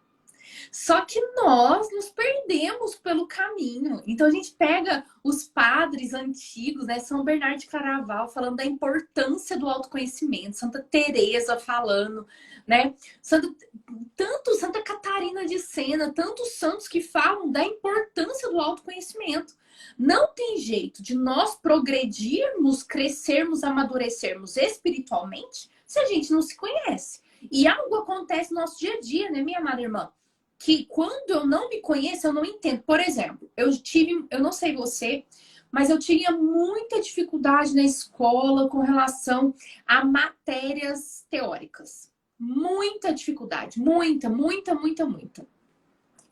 S1: Só que nós nos perdemos pelo caminho. Então a gente pega os padres antigos, né? São Bernardo de Claraval falando da importância do autoconhecimento, Santa Teresa falando, né? Santa Catarina de Sena, tantos santos que falam da importância do autoconhecimento. Não tem jeito de nós progredirmos, crescermos, amadurecermos espiritualmente se a gente não se conhece. E algo acontece no nosso dia a dia, né, minha amada irmã? Que quando eu não me conheço, eu não entendo. Por exemplo, eu não sei você, mas eu tinha muita dificuldade na escola com relação a matérias teóricas. Muita dificuldade, muita.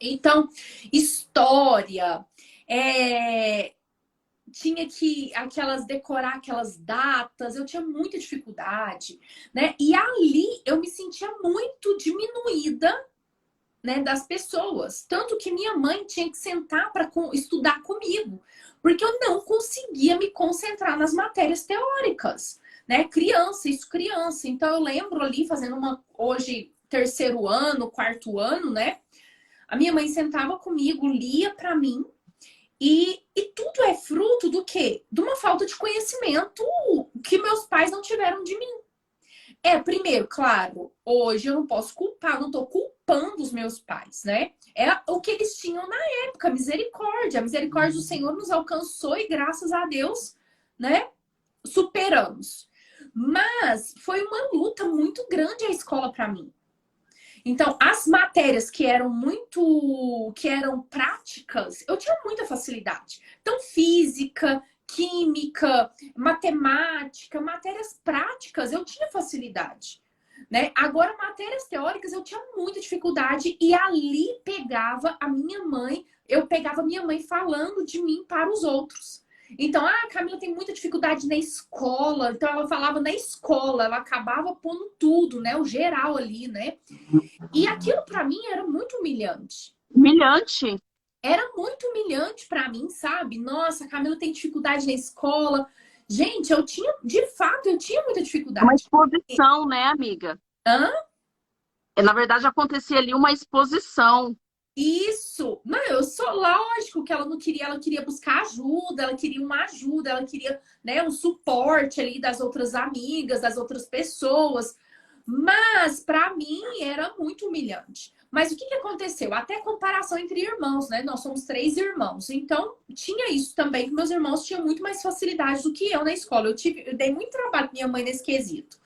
S1: Então, história, tinha que decorar aquelas datas, eu tinha muita dificuldade, né? E ali eu me sentia muito diminuída, né, das pessoas. Tanto que minha mãe tinha que sentar para estudar comigo, porque eu não conseguia me concentrar nas matérias teóricas, né? Criança. Então eu lembro ali fazendo hoje terceiro ano, quarto ano, né? A minha mãe sentava comigo, lia para mim e tudo é fruto do quê? De uma falta de conhecimento que meus pais não tiveram de mim. Primeiro, claro, hoje eu não posso culpar, não tô culpando os meus pais, né? É o que eles tinham na época, misericórdia. A misericórdia do Senhor nos alcançou e graças a Deus, né, superamos. Mas foi uma luta muito grande a escola para mim. Então, as matérias que eram práticas, eu tinha muita facilidade. Então, física, química, matemática, matérias práticas, eu tinha facilidade, né? Agora, matérias teóricas eu tinha muita dificuldade e ali pegava a minha mãe, eu pegava a minha mãe falando de mim para os outros. Então, a Camila tem muita dificuldade na escola, então ela falava na escola, ela acabava pondo tudo, né? O geral ali, né? E aquilo para mim era muito humilhante.
S2: Humilhante.
S1: Era muito humilhante para mim, sabe? Nossa, a Camila tem dificuldade na escola. Gente, eu tinha, de fato, eu tinha muita
S2: Uma
S1: dificuldade.
S2: exposição, né, amiga?
S1: Hã?
S2: Na verdade, acontecia ali uma exposição.
S1: Isso! Não, eu sou lógico que ela não queria, ela queria buscar ajuda, ela queria uma ajuda, ela queria, né, um suporte ali das outras amigas, das outras pessoas. Mas para mim era muito humilhante. Mas o que que aconteceu? Até comparação entre irmãos, né? Nós somos 3 irmãos. Então, tinha isso também, que meus irmãos tinham muito mais facilidade do que eu na escola. Eu dei muito trabalho com minha mãe nesse quesito.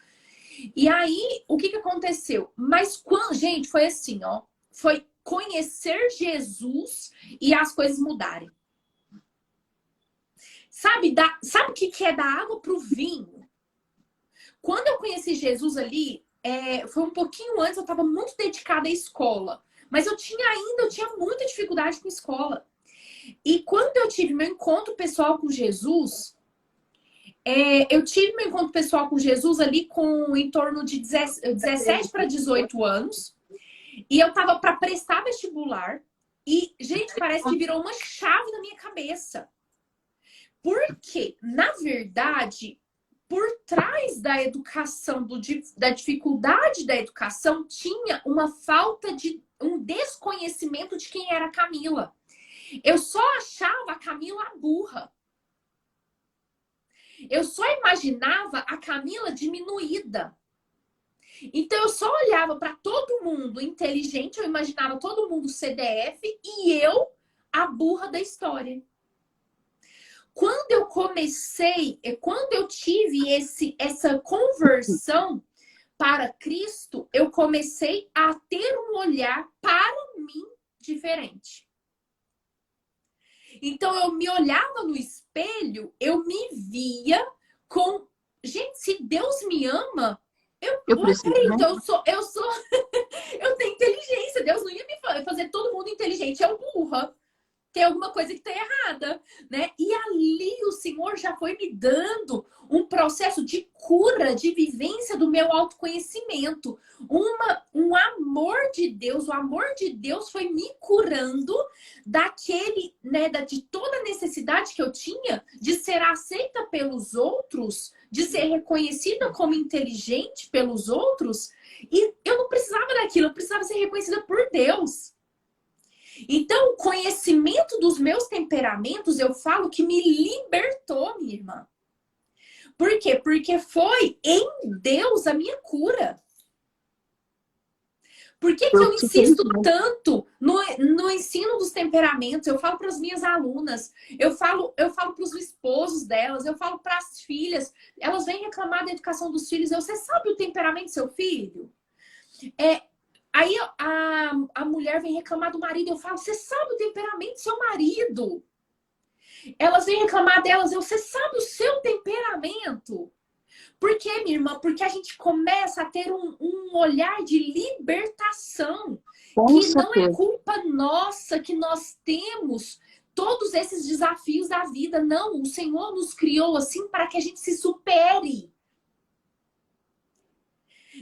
S1: E aí, o que que aconteceu? Mas quando, gente, foi assim, ó, foi conhecer Jesus e as coisas mudarem. Sabe o que que é da água pro vinho? Quando eu conheci Jesus ali, foi um pouquinho antes, eu estava muito dedicada à escola. Mas eu tinha muita dificuldade com escola. E quando eu tive meu encontro pessoal com Jesus, eu tive meu encontro pessoal com Jesus ali com em torno de 17 para 18 anos. E eu tava para prestar vestibular. E, gente, parece que virou uma chave na minha cabeça. Porque, na verdade, por trás da educação, da dificuldade da educação, tinha uma falta de um desconhecimento de quem era a Camila. Eu só achava a Camila burra. Eu só imaginava a Camila diminuída. Então eu só olhava para todo mundo inteligente, eu imaginava todo mundo CDF e eu a burra da história. Quando eu tive essa conversão para Cristo, eu comecei a ter um olhar para mim diferente. Então eu me olhava no espelho, eu me via com, gente, se Deus me ama, peraí, então eu tenho inteligência. Deus não ia me fazer todo mundo inteligente, eu burra. Tem alguma coisa que está errada, né? E ali o Senhor já foi me dando um processo de cura, de vivência do meu autoconhecimento. Um amor de Deus, o amor de Deus foi me curando daquele, né, de toda a necessidade que eu tinha de ser aceita pelos outros, de ser reconhecida como inteligente pelos outros. E eu não precisava daquilo, eu precisava ser reconhecida por Deus. Então, o conhecimento dos meus temperamentos, eu falo que me libertou, minha irmã. Por quê? Porque foi em Deus a minha cura. Por que que eu insisto tanto no ensino dos temperamentos? Eu falo para as minhas alunas, eu falo para os esposos delas, eu falo para as filhas. Elas vêm reclamar da educação dos filhos. Você sabe o temperamento do seu filho? Aí a mulher vem reclamar do marido, eu falo, você sabe o temperamento do seu marido? Elas vêm reclamar delas, você sabe o seu temperamento? Por quê, minha irmã? Porque a gente começa a ter um olhar de libertação. Que não é culpa nossa que nós temos todos esses desafios da vida. Não, o Senhor nos criou assim para que a gente se supere.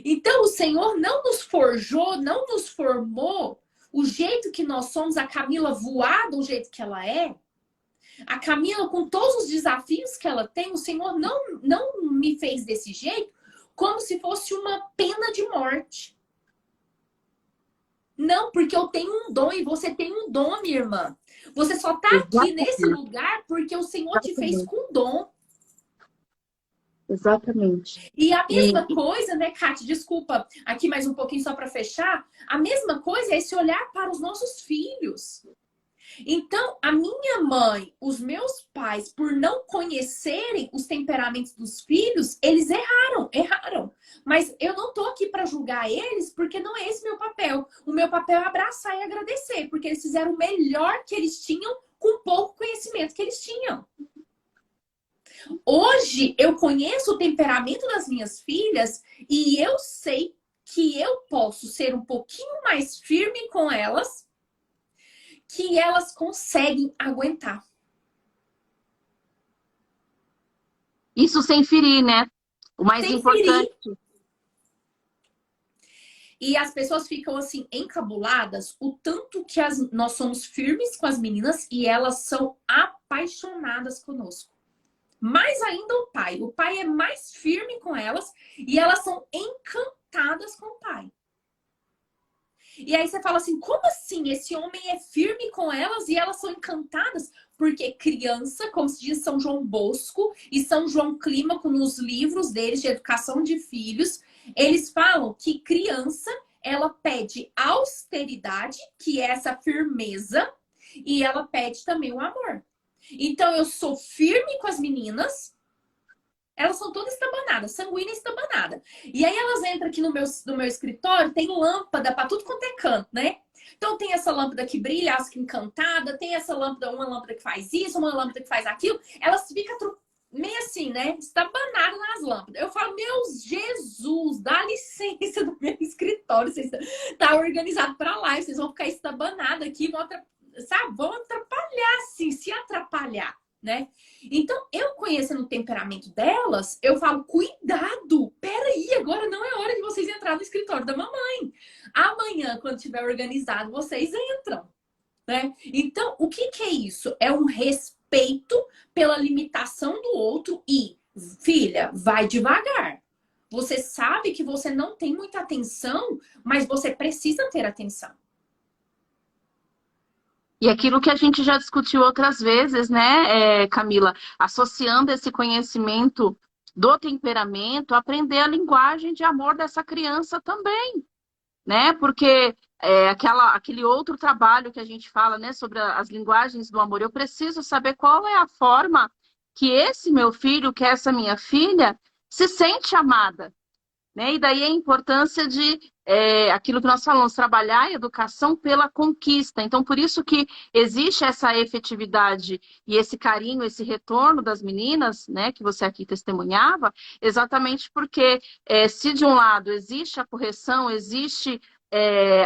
S1: Então, o Senhor não nos forjou, não nos formou o jeito que nós somos, a Camila voada, o jeito que ela é. A Camila, com todos os desafios que ela tem, o Senhor não me fez desse jeito como se fosse uma pena de morte. Não, porque eu tenho um dom e você tem um dom, minha irmã. Você só está aqui nesse lugar porque o Senhor te fez com dom.
S2: Exatamente.
S1: E a mesma coisa, né, Kátia? Desculpa, aqui mais um pouquinho só para fechar. A mesma coisa é esse olhar para os nossos filhos. Então, a minha mãe, os meus pais, por não conhecerem os temperamentos dos filhos, eles erraram. Mas eu não tô aqui para julgar eles, porque não é esse meu papel. O meu papel é abraçar e agradecer, porque eles fizeram o melhor que eles tinham com o pouco conhecimento que eles tinham. Hoje, eu conheço o temperamento das minhas filhas e eu sei que eu posso ser um pouquinho mais firme com elas, que elas conseguem aguentar.
S2: Isso sem ferir, né? O mais
S1: Sem
S2: importante.
S1: ferir. E as pessoas ficam assim, encabuladas, o tanto que nós somos firmes com as meninas e elas são apaixonadas conosco. Mais ainda o pai. O pai é mais firme com elas e elas são encantadas com o pai. E aí você fala assim, como assim? Esse homem é firme com elas e elas são encantadas? Porque criança, como se diz São João Bosco e São João Clímaco nos livros deles de educação de filhos, eles falam que criança, ela pede austeridade, que é essa firmeza, e ela pede também o amor. Então eu sou firme com as meninas, elas são todas estabanadas, sanguínea e estabanada. E aí elas entram aqui no meu escritório, tem lâmpada para tudo quanto é canto, né? Então tem essa lâmpada que brilha, as que encantada, tem essa lâmpada, uma lâmpada que faz isso, uma lâmpada que faz aquilo. Elas ficam meio assim, né? Estabanadas nas lâmpadas. Eu falo, meu Jesus, dá licença do meu escritório. Vocês tá organizado para live, vocês vão ficar estabanadas aqui, vão atrapalhar, sim, se atrapalhar. Né? Então, eu conhecendo o temperamento delas, eu falo, cuidado, peraí, agora não é hora de vocês entrar no escritório da mamãe. Amanhã, quando tiver organizado, vocês entram, né? Então, o que é isso? É um respeito pela limitação do outro e, filha, vai devagar. Você sabe que você não tem muita atenção, mas você precisa ter atenção.
S2: E aquilo que a gente já discutiu outras vezes, né, Camila? Associando esse conhecimento do temperamento, aprender a linguagem de amor dessa criança também, né? Porque aquele outro trabalho que a gente fala, né, sobre as linguagens do amor, eu preciso saber qual é a forma que esse meu filho, que essa minha filha, se sente amada. Né? E daí a importância de aquilo que nós falamos, trabalhar a educação pela conquista. Então, por isso que existe essa efetividade e esse carinho, esse retorno das meninas, né, que você aqui testemunhava, exatamente porque se de um lado existe a correção, existe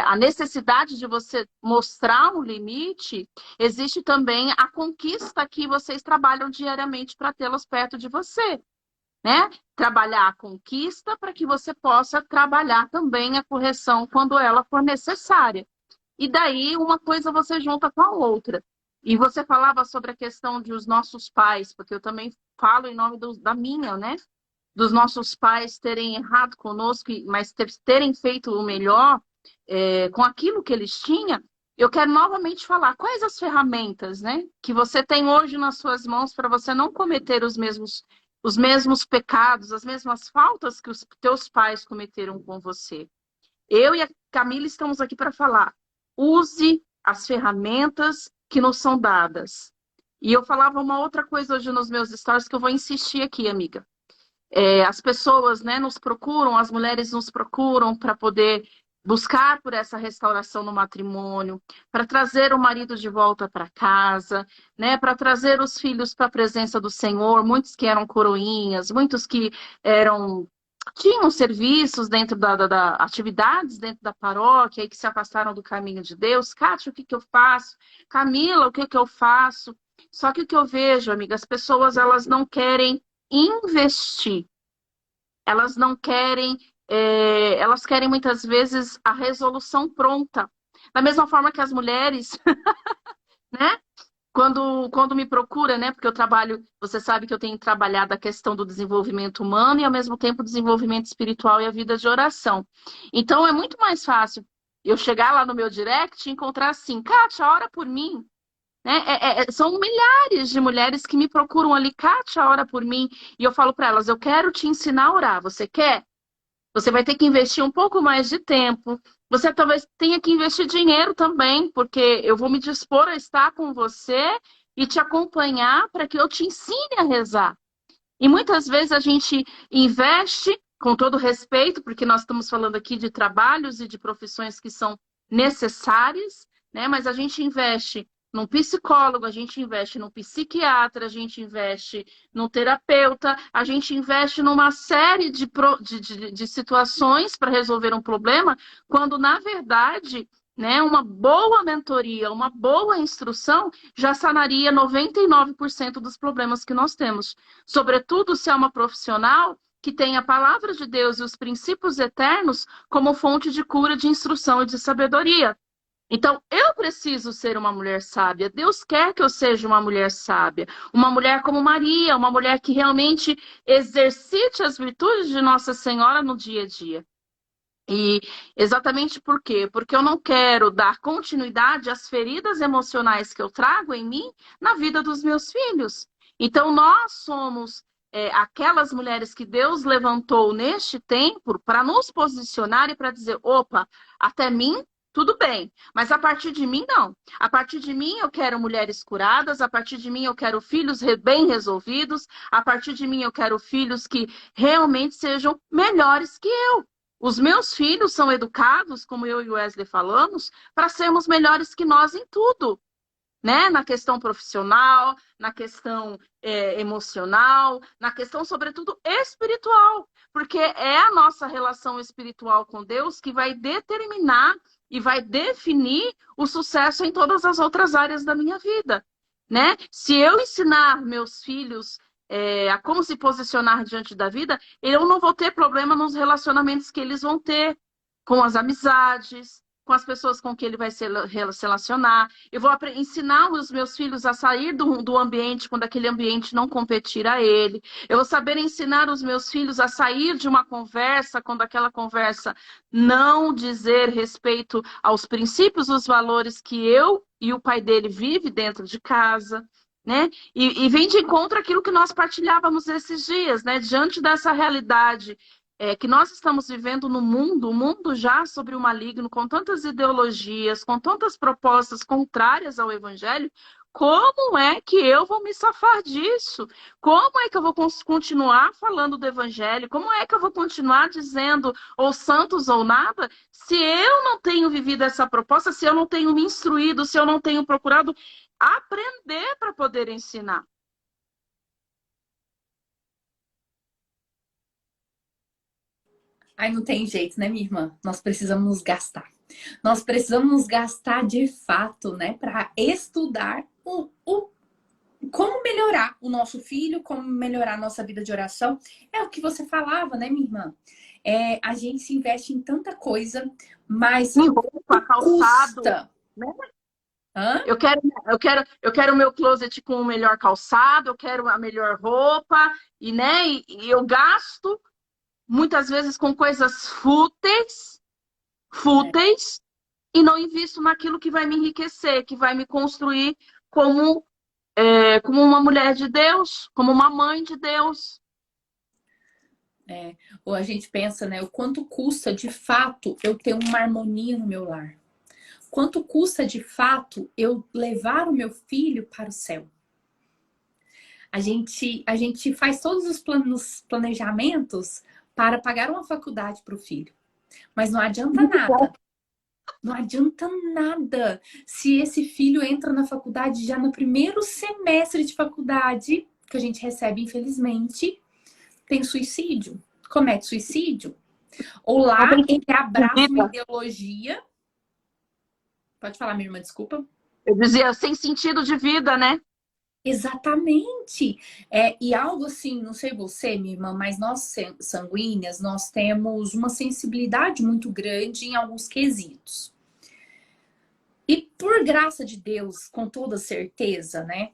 S2: a necessidade de você mostrar um limite, existe também a conquista que vocês trabalham diariamente para tê-las perto de você. Né? Trabalhar a conquista para que você possa trabalhar também a correção quando ela for necessária. E daí uma coisa você junta com a outra. E você falava sobre a questão de os nossos pais, porque eu também falo em nome da minha, né? Dos nossos pais terem errado conosco, mas terem feito o melhor com aquilo que eles tinham. Eu quero novamente falar quais as ferramentas, né, que você tem hoje nas suas mãos para você não cometer os mesmos pecados, as mesmas faltas que os teus pais cometeram com você. Eu e a Camila estamos aqui para falar. Use as ferramentas que nos são dadas. E eu falava uma outra coisa hoje nos meus stories que eu vou insistir aqui, amiga. As pessoas, né, nos procuram, as mulheres nos procuram para poder buscar por essa restauração no matrimônio, para trazer o marido de volta para casa, né, para trazer os filhos para a presença do Senhor, muitos que eram coroinhas, muitos que tinham serviços dentro da atividades dentro da paróquia e que se afastaram do caminho de Deus. Kátia, o que eu faço? Camila, o que eu faço? Só que o que eu vejo, amiga, as pessoas elas não querem investir. Elas não querem, elas querem muitas vezes a resolução pronta. Da mesma forma que as mulheres, né? Quando me procura, né? Porque eu trabalho, você sabe que eu tenho trabalhado a questão do desenvolvimento humano e ao mesmo tempo o desenvolvimento espiritual e a vida de oração. Então é muito mais fácil eu chegar lá no meu direct e encontrar assim, Kátia, ora por mim. Né? São milhares de mulheres que me procuram ali, Kátia, ora por mim. E eu falo para elas, eu quero te ensinar a orar. Você quer? Você vai ter que investir um pouco mais de tempo. Você talvez tenha que investir dinheiro também, porque eu vou me dispor a estar com você e te acompanhar para que eu te ensine a rezar. E muitas vezes a gente investe, com todo respeito, porque nós estamos falando aqui de trabalhos e de profissões que são necessárias, né? Mas a gente investe num psicólogo, a gente investe num psiquiatra, a gente investe num terapeuta, a gente investe numa série de situações para resolver um problema, quando, na verdade, né, uma boa mentoria, uma boa instrução já sanaria 99% dos problemas que nós temos. Sobretudo se é uma profissional que tem a palavra de Deus e os princípios eternos como fonte de cura, de instrução e de sabedoria. Então, eu preciso ser uma mulher sábia. Deus quer que eu seja uma mulher sábia. Uma mulher como Maria, uma mulher que realmente exercite as virtudes de Nossa Senhora no dia a dia. E exatamente por quê? Porque eu não quero dar continuidade às feridas emocionais que eu trago em mim na vida dos meus filhos. Então, nós somos aquelas mulheres que Deus levantou neste tempo para nos posicionar e para dizer: opa, até mim tudo bem, mas a partir de mim não. A partir de mim eu quero mulheres curadas, a partir de mim eu quero filhos bem resolvidos, a partir de mim eu quero filhos que realmente sejam melhores que eu. Os meus filhos são educados, como eu e o Wesley falamos, para sermos melhores que nós em tudo, né? Na questão profissional, na questão emocional, na questão, sobretudo, espiritual. Porque é a nossa relação espiritual com Deus que vai determinar e vai definir o sucesso em todas as outras áreas da minha vida, né? Se eu ensinar meus filhos a como se posicionar diante da vida, eu não vou ter problema nos relacionamentos que eles vão ter com as amizades, com as pessoas com que ele vai se relacionar. Eu vou ensinar os meus filhos a sair do ambiente quando aquele ambiente não competir a ele. Eu vou saber ensinar os meus filhos a sair de uma conversa quando aquela conversa não dizer respeito aos princípios, os valores que eu e o pai dele vive dentro de casa. Né? E vem de encontro aquilo que nós partilhávamos esses dias, né? Diante dessa realidade que nós estamos vivendo no mundo, o mundo já sobre o maligno, com tantas ideologias, com tantas propostas contrárias ao evangelho, como é que eu vou me safar disso? Como é que eu vou continuar falando do evangelho? Como é que eu vou continuar dizendo ou santos ou nada, se eu não tenho vivido essa proposta, se eu não tenho me instruído, se eu não tenho procurado aprender para poder ensinar?
S1: Aí não tem jeito, né, minha irmã? Nós precisamos nos gastar. Nós precisamos nos gastar de fato, né, para estudar como melhorar o nosso filho, como melhorar a nossa vida de oração. É o que você falava, né, minha irmã? A gente se investe em tanta coisa, mas
S2: em roupa, calçado,
S1: custa.
S2: Né?
S1: Hã?
S2: Eu quero o meu closet com o melhor calçado, eu quero a melhor roupa, né? E eu gasto muitas vezes com coisas fúteis, e não invisto naquilo que vai me enriquecer, que vai me construir como uma mulher de Deus, como uma mãe de Deus.
S1: Ou a gente pensa, né, o quanto custa de fato eu ter uma harmonia no meu lar. Quanto custa de fato eu levar o meu filho para o céu. A gente faz todos os planejamentos para pagar uma faculdade para o filho. Mas não adianta nada. Não adianta nada se esse filho entra na faculdade já no primeiro semestre de faculdade, que a gente recebe, infelizmente, tem suicídio, comete suicídio. Ou lá ele abraça uma ideologia. Pode falar, minha irmã, desculpa.
S2: Eu dizia, sem sentido de vida, né?
S1: Exatamente. E algo assim, não sei você, minha irmã, mas nós sanguíneas, nós temos uma sensibilidade muito grande em alguns quesitos. E por graça de Deus, com toda certeza, né?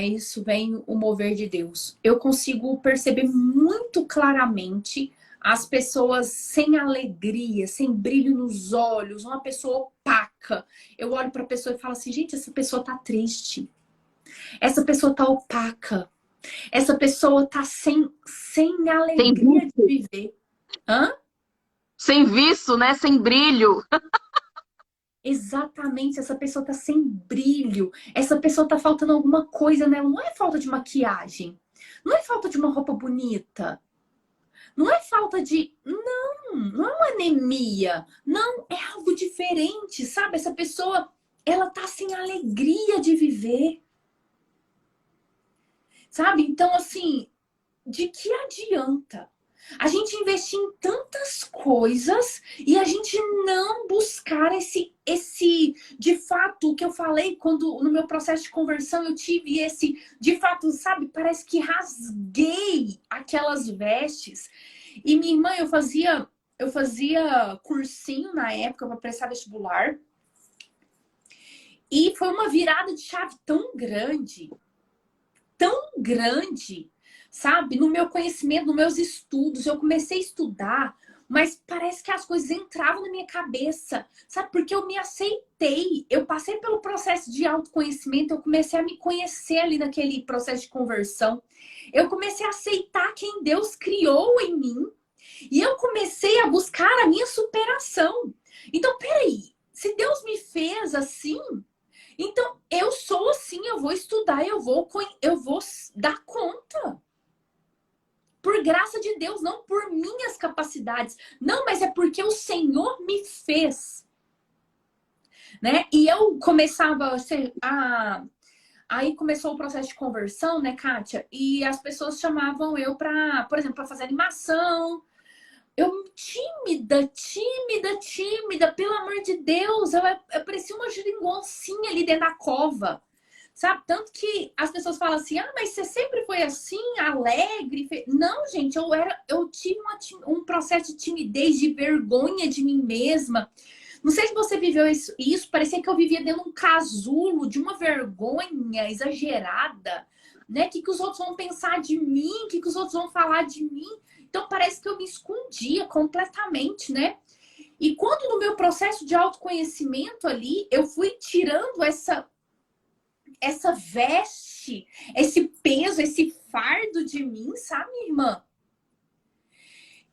S1: Isso vem o mover de Deus. Eu consigo perceber muito claramente as pessoas sem alegria, sem brilho nos olhos, uma pessoa opaca. Eu olho para a pessoa e falo assim, gente, essa pessoa tá triste. Essa pessoa tá opaca. Essa pessoa tá sem alegria de viver. Hã?
S2: Sem viço, né? Sem brilho.
S1: Exatamente, essa pessoa tá sem brilho. Essa pessoa tá faltando alguma coisa nela. Não é falta de maquiagem. Não é falta de uma roupa bonita. Não é falta de... Não é uma anemia. Não, é algo diferente, sabe? Essa pessoa ela tá sem alegria de viver, sabe? Então, assim, de que adianta a gente investir em tantas coisas e a gente não buscar de fato, o que eu falei quando no meu processo de conversão eu tive de fato, sabe, parece que rasguei aquelas vestes. E minha irmã, eu fazia cursinho na época para prestar vestibular. E foi uma virada de chave tão grande, sabe? No meu conhecimento, nos meus estudos, eu comecei a estudar, mas parece que as coisas entravam na minha cabeça, sabe? Porque eu me aceitei, eu passei pelo processo de autoconhecimento, eu comecei a me conhecer ali naquele processo de conversão. Eu comecei a aceitar quem Deus criou em mim e eu comecei a buscar a minha superação. Então, peraí, se Deus me fez assim, então eu sou assim, eu vou estudar, eu vou dar conta. Por graça de Deus, não por minhas capacidades. Não, mas é porque o Senhor me fez. Né? E eu começava Aí começou o processo de conversão, né, Kátia? E as pessoas chamavam eu para, por exemplo, para fazer animação. Eu tímida, pelo amor de Deus. Eu parecia uma geringoncinha ali dentro da cova. Sabe? Tanto que as pessoas falam assim, ah, mas você sempre foi assim, alegre? Não, gente, eu tive um processo de timidez, de vergonha de mim mesma. Não sei se você viveu isso, parecia que eu vivia dentro de um casulo, de uma vergonha exagerada, né? O que os outros vão pensar de mim? O que os outros vão falar de mim? Então parece que eu me escondia completamente, né? E quando no meu processo de autoconhecimento ali, eu fui tirando essa veste, esse peso, esse fardo de mim, sabe, irmã?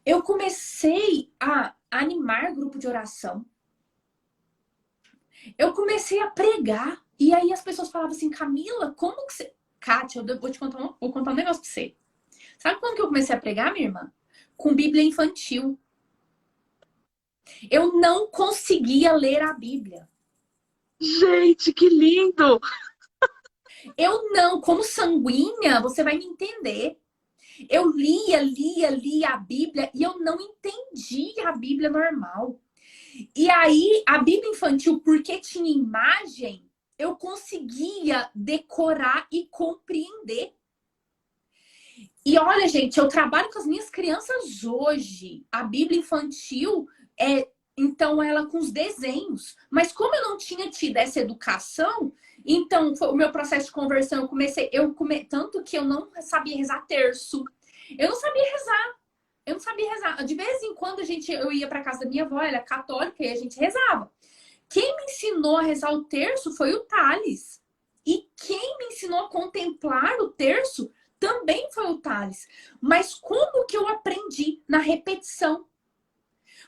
S1: Eu comecei a animar grupo de oração. Eu comecei a pregar. E aí as pessoas falavam assim, Camila, como que você... Kátia, eu vou vou contar um negócio pra você. Sabe quando que eu comecei a pregar, minha irmã? Com Bíblia infantil. Eu não conseguia ler a Bíblia.
S2: Gente, que lindo!
S1: Eu não, como sanguínea, você vai me entender. Eu lia a Bíblia e eu não entendia a Bíblia normal. E aí, a Bíblia infantil, porque tinha imagem, eu conseguia decorar e compreender. E olha, gente, eu trabalho com as minhas crianças hoje. A Bíblia infantil então ela com os desenhos. Mas como eu não tinha tido essa educação, então foi o meu processo de conversão, tanto que eu não sabia rezar terço. Eu não sabia rezar. Eu não sabia rezar. De vez em quando eu ia para casa da minha avó, ela é católica, e a gente rezava. Quem me ensinou a rezar o terço foi o Thales. E quem me ensinou a contemplar o terço também foi o Thales. Mas como que eu aprendi? Na repetição.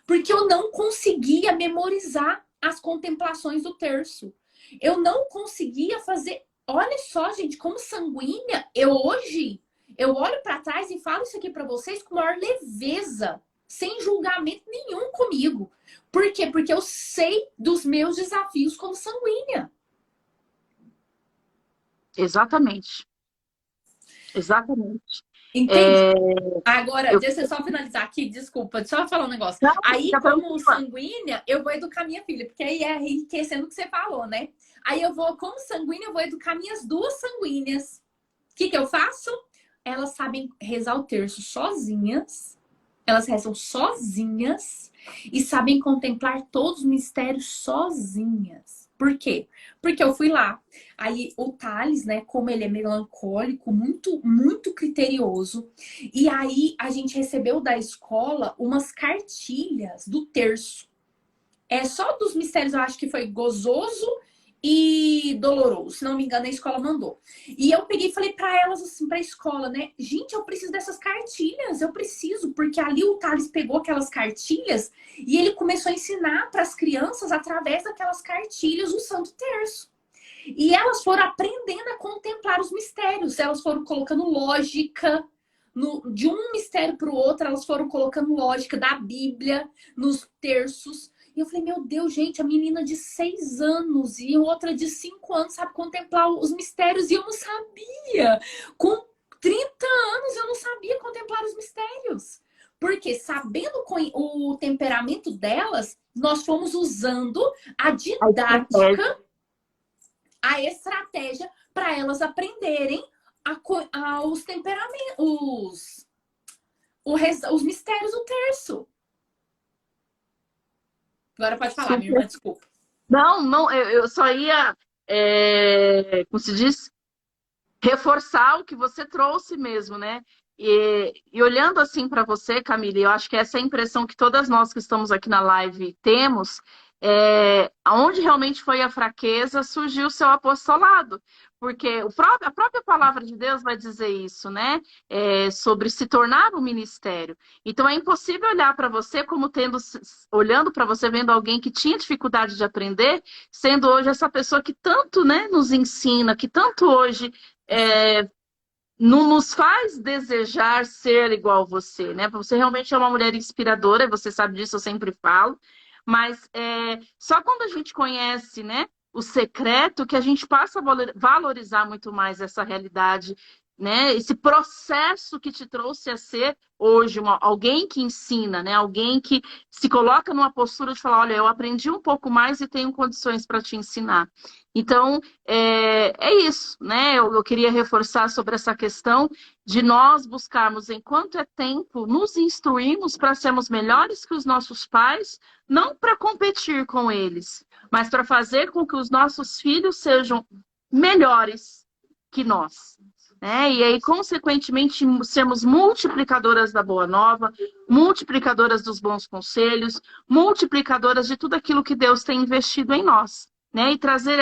S1: Porque eu não conseguia memorizar as contemplações do terço. Eu não conseguia fazer... Olha só, gente, como sanguínea, hoje... Eu olho para trás e falo isso aqui para vocês com maior leveza, sem julgamento nenhum comigo. Por quê? Porque eu sei dos meus desafios como sanguínea.
S2: Exatamente. Exatamente.
S1: Entende? Agora, deixa eu só finalizar aqui, desculpa, deixa eu falar um negócio.
S2: Não,
S1: Aí,
S2: tá
S1: como
S2: tranquila.
S1: sanguínea, eu vou educar minha filha, porque aí é enriquecendo o que você falou, né? Aí como sanguínea, eu vou educar minhas duas sanguíneas. O que eu faço? Elas sabem rezar o terço sozinhas, elas rezam sozinhas e sabem contemplar todos os mistérios sozinhas. Por quê? Porque eu fui lá. Aí o Thales, né, como ele é melancólico, muito, muito criterioso, e aí a gente recebeu da escola umas cartilhas do terço. Só dos mistérios, eu acho que foi gozoso e doloroso, se não me engano, a escola mandou. E eu peguei e falei para elas, assim, pra escola, né? Gente, eu preciso dessas cartilhas, eu preciso, porque ali o Thales pegou aquelas cartilhas e ele começou a ensinar para as crianças, através daquelas cartilhas, o Santo Terço. E elas foram aprendendo a contemplar os mistérios, elas foram colocando lógica. De um mistério para o outro, elas foram colocando lógica da Bíblia nos terços. E eu falei, meu Deus, gente, a menina de 6 anos e outra de 5 anos sabe contemplar os mistérios e eu não sabia. Com 30 anos eu não sabia contemplar os mistérios. Porque sabendo o temperamento delas, nós fomos usando a didática, a estratégia para elas aprenderem os temperamentos, os mistérios do terço. Agora pode falar, minha irmã, desculpa.
S2: Não, eu só ia, como se diz, reforçar o que você trouxe mesmo, né? E olhando assim para você, Camille, eu acho que essa é a impressão que todas nós que estamos aqui na live temos, onde realmente foi a fraqueza, surgiu o seu apostolado. Porque a própria palavra de Deus vai dizer isso, né? Sobre se tornar um ministério. Então é impossível olhar para você como olhando para você, vendo alguém que tinha dificuldade de aprender, sendo hoje essa pessoa que tanto, né, nos ensina, que tanto hoje não nos faz desejar ser igual você, né? Você realmente é uma mulher inspiradora, você sabe disso, eu sempre falo. Mas só quando a gente conhece, né, o secreto que a gente passa a valorizar muito mais essa realidade, né? Esse processo que te trouxe a ser hoje alguém que ensina, né? Alguém que se coloca numa postura de falar, olha, eu aprendi um pouco mais e tenho condições para te ensinar. Então, é isso, né? Eu queria reforçar sobre essa questão de nós buscarmos, enquanto é tempo, nos instruirmos para sermos melhores que os nossos pais, não para competir com eles, mas para fazer com que os nossos filhos sejam melhores que nós. Né? E aí, consequentemente, sermos multiplicadoras da boa nova, multiplicadoras dos bons conselhos, multiplicadoras de tudo aquilo que Deus tem investido em nós. Né? E trazer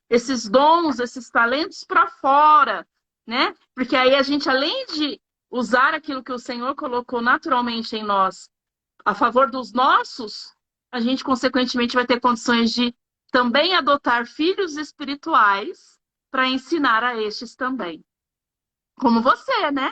S2: esses dons, esses talentos para fora, né? Porque aí a gente, além de usar aquilo que o Senhor colocou naturalmente em nós a favor dos nossos, a gente, consequentemente, vai ter condições de também adotar filhos espirituais para ensinar a estes também. Como você, né?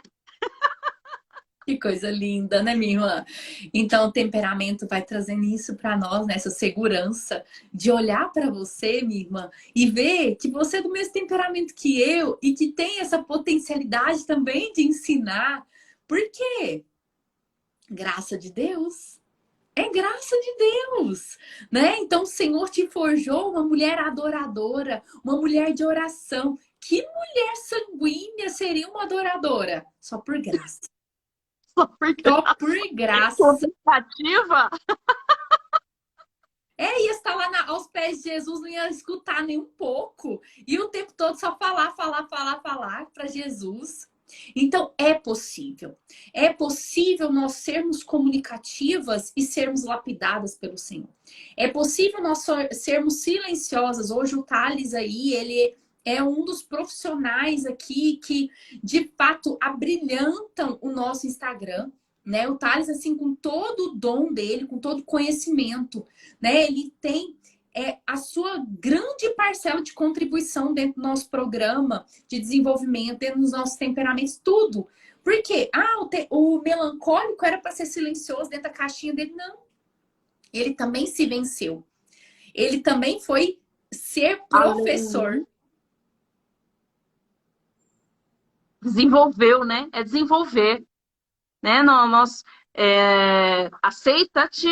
S1: Que coisa linda, né, minha irmã? Então, o temperamento vai trazendo isso para nós, né? Essa segurança de olhar para você, minha irmã, e ver que você é do mesmo temperamento que eu e que tem essa potencialidade também de ensinar. Por quê? Graça de Deus. É graça de Deus, né? Então, o Senhor te forjou uma mulher adoradora, uma mulher de oração. Que mulher sanguínea seria uma adoradora? Só por graça.
S2: Só por
S1: graça.
S2: Ativa.
S1: Ia estar lá aos pés de Jesus, não ia escutar nem um pouco. E o tempo todo só falar para Jesus. Então, é possível. É possível nós sermos comunicativas e sermos lapidadas pelo Senhor. É possível nós sermos silenciosas. Hoje o Thales aí, ele é um dos profissionais aqui que, de fato, abrilhantam o nosso Instagram. Né? O Thales, assim, com todo o dom dele, com todo o conhecimento, né? Ele tem a sua grande parcela de contribuição dentro do nosso programa de desenvolvimento, dentro dos nossos temperamentos, tudo. Por quê? O melancólico era para ser silencioso dentro da caixinha dele. Não. Ele também se venceu. Ele também foi ser professor.
S2: Desenvolveu, né? É desenvolver. Né? Nós aceita-te,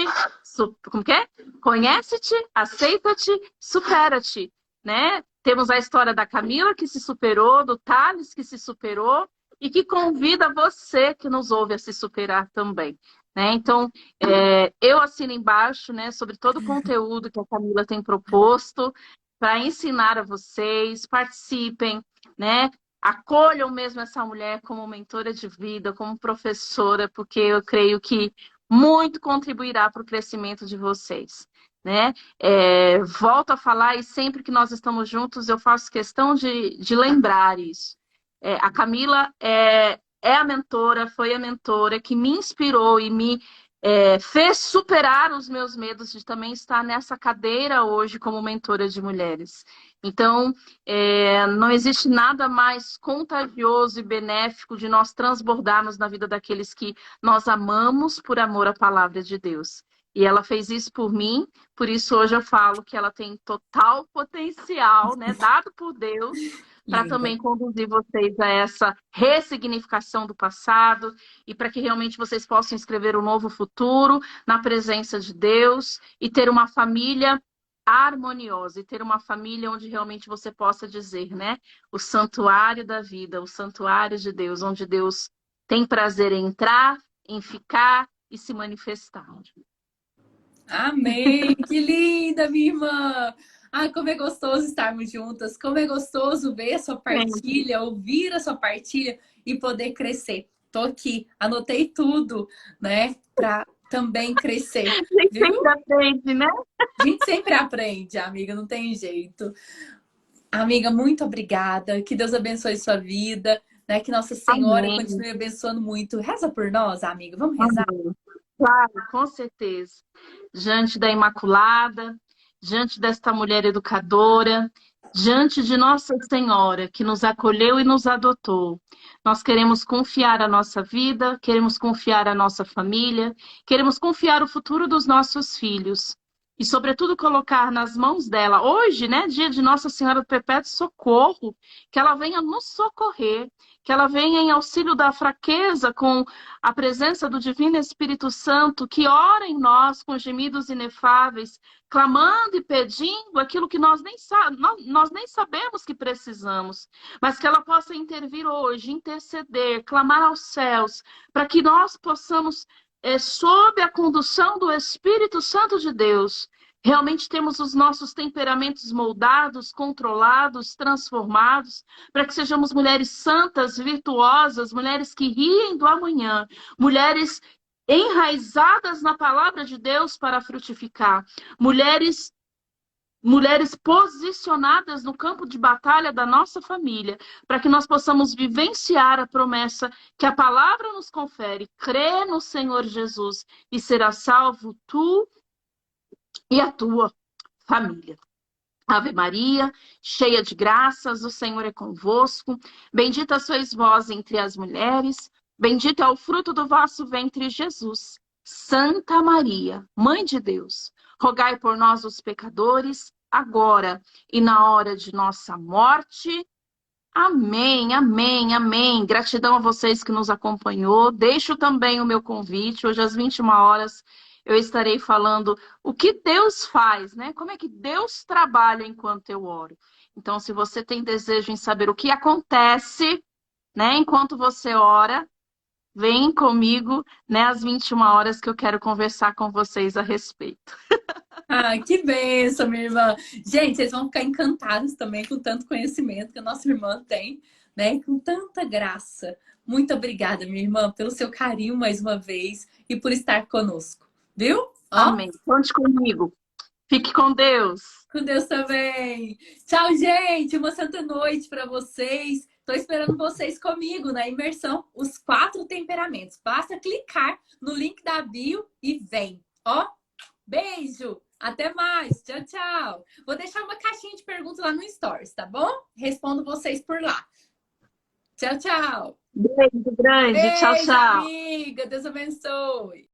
S2: como que é? Conhece-te, aceita-te, supera-te, né? Temos a história da Camila que se superou, do Thales que se superou e que convida você que nos ouve a se superar também, né? Então, eu assino embaixo, né, sobre todo o conteúdo que a Camila tem proposto para ensinar a vocês, participem, né? Acolham mesmo essa mulher como mentora de vida, como professora, porque eu creio que muito contribuirá para o crescimento de vocês. Né? Volto a falar e sempre que nós estamos juntos eu faço questão de lembrar isso. A Camila é a mentora, foi a mentora que me inspirou e me fez superar os meus medos de também estar nessa cadeira hoje como mentora de mulheres. Então, não existe nada mais contagioso e benéfico de nós transbordarmos na vida daqueles que nós amamos por amor à palavra de Deus. E ela fez isso por mim, por isso hoje eu falo que ela tem total potencial, né, dado por Deus, para
S1: Linda.
S2: também conduzir vocês a essa ressignificação do passado e para que realmente vocês possam escrever um novo futuro na presença de Deus e ter uma família harmoniosa e ter uma família onde realmente você possa dizer, né, o santuário da vida, o santuário de Deus, onde Deus tem prazer em entrar, em ficar e se manifestar.
S1: Amém! Que linda, minha irmã! Ai, como é gostoso estarmos juntas, como é gostoso ver a sua partilha, ouvir a sua partilha e poder crescer. Tô aqui, anotei tudo, né, para também crescer,
S2: Nem
S1: viu?
S2: sempre aprende, né?
S1: A gente sempre aprende, amiga, não tem jeito. Amiga, muito obrigada. Que Deus abençoe sua vida, né? Que Nossa Senhora
S2: Amém.
S1: continue abençoando muito. Reza por nós, amiga. Vamos rezar?
S2: Amém. Claro, com certeza. Diante da Imaculada, diante desta mulher educadora, diante de Nossa Senhora, que nos acolheu e nos adotou. Nós queremos confiar a nossa vida, queremos confiar a nossa família, queremos confiar o futuro dos nossos filhos. E, sobretudo, colocar nas mãos dela, hoje, né, dia de Nossa Senhora do Perpétuo Socorro, que ela venha nos socorrer, que ela venha em auxílio da fraqueza com a presença do Divino Espírito Santo, que ora em nós com gemidos inefáveis, clamando e pedindo aquilo que nós nem sabemos que precisamos, mas que ela possa intervir hoje, interceder, clamar aos céus, para que nós possamos, sob a condução do Espírito Santo de Deus, realmente temos os nossos temperamentos moldados, controlados, transformados, para que sejamos mulheres santas, virtuosas, mulheres que riem do amanhã, mulheres enraizadas na palavra de Deus para frutificar, mulheres posicionadas no campo de batalha da nossa família, para que nós possamos vivenciar a promessa que a palavra nos confere: crê no Senhor Jesus e será salvo tu e a tua família. Ave Maria, cheia de graças, o Senhor é convosco. Bendita sois vós entre as mulheres, bendito é o fruto do vosso ventre, Jesus. Santa Maria, Mãe de Deus, rogai por nós, os pecadores, agora e na hora de nossa morte. Amém, amém, amém. Gratidão a vocês que nos acompanhou. Deixo também o meu convite. Hoje às 21 horas eu estarei falando o que Deus faz, né? Como é que Deus trabalha enquanto eu oro. Então, se você tem desejo em saber o que acontece, né, enquanto você ora, vem comigo, né, às 21 horas que eu quero conversar com vocês a respeito.
S1: Ah, que bênção, minha irmã. Gente, vocês vão ficar encantados também com tanto conhecimento que a nossa irmã tem, né? Com tanta graça. Muito obrigada, minha irmã, pelo seu carinho mais uma vez e por estar conosco. Viu? Ó,
S2: Amém. Conte comigo. Fique com Deus.
S1: com Deus também. Tchau, gente. Uma santa noite para vocês. Tô esperando vocês comigo na imersão Os 4 Temperamentos. Basta clicar no link da bio e vem. Ó, beijo. Até mais. Tchau, tchau. Vou deixar uma caixinha de perguntas lá no Stories, tá bom? Respondo vocês por lá. Tchau, tchau.
S2: Beijo grande. Tchau,
S1: Beijo,
S2: tchau.
S1: amiga. Deus abençoe.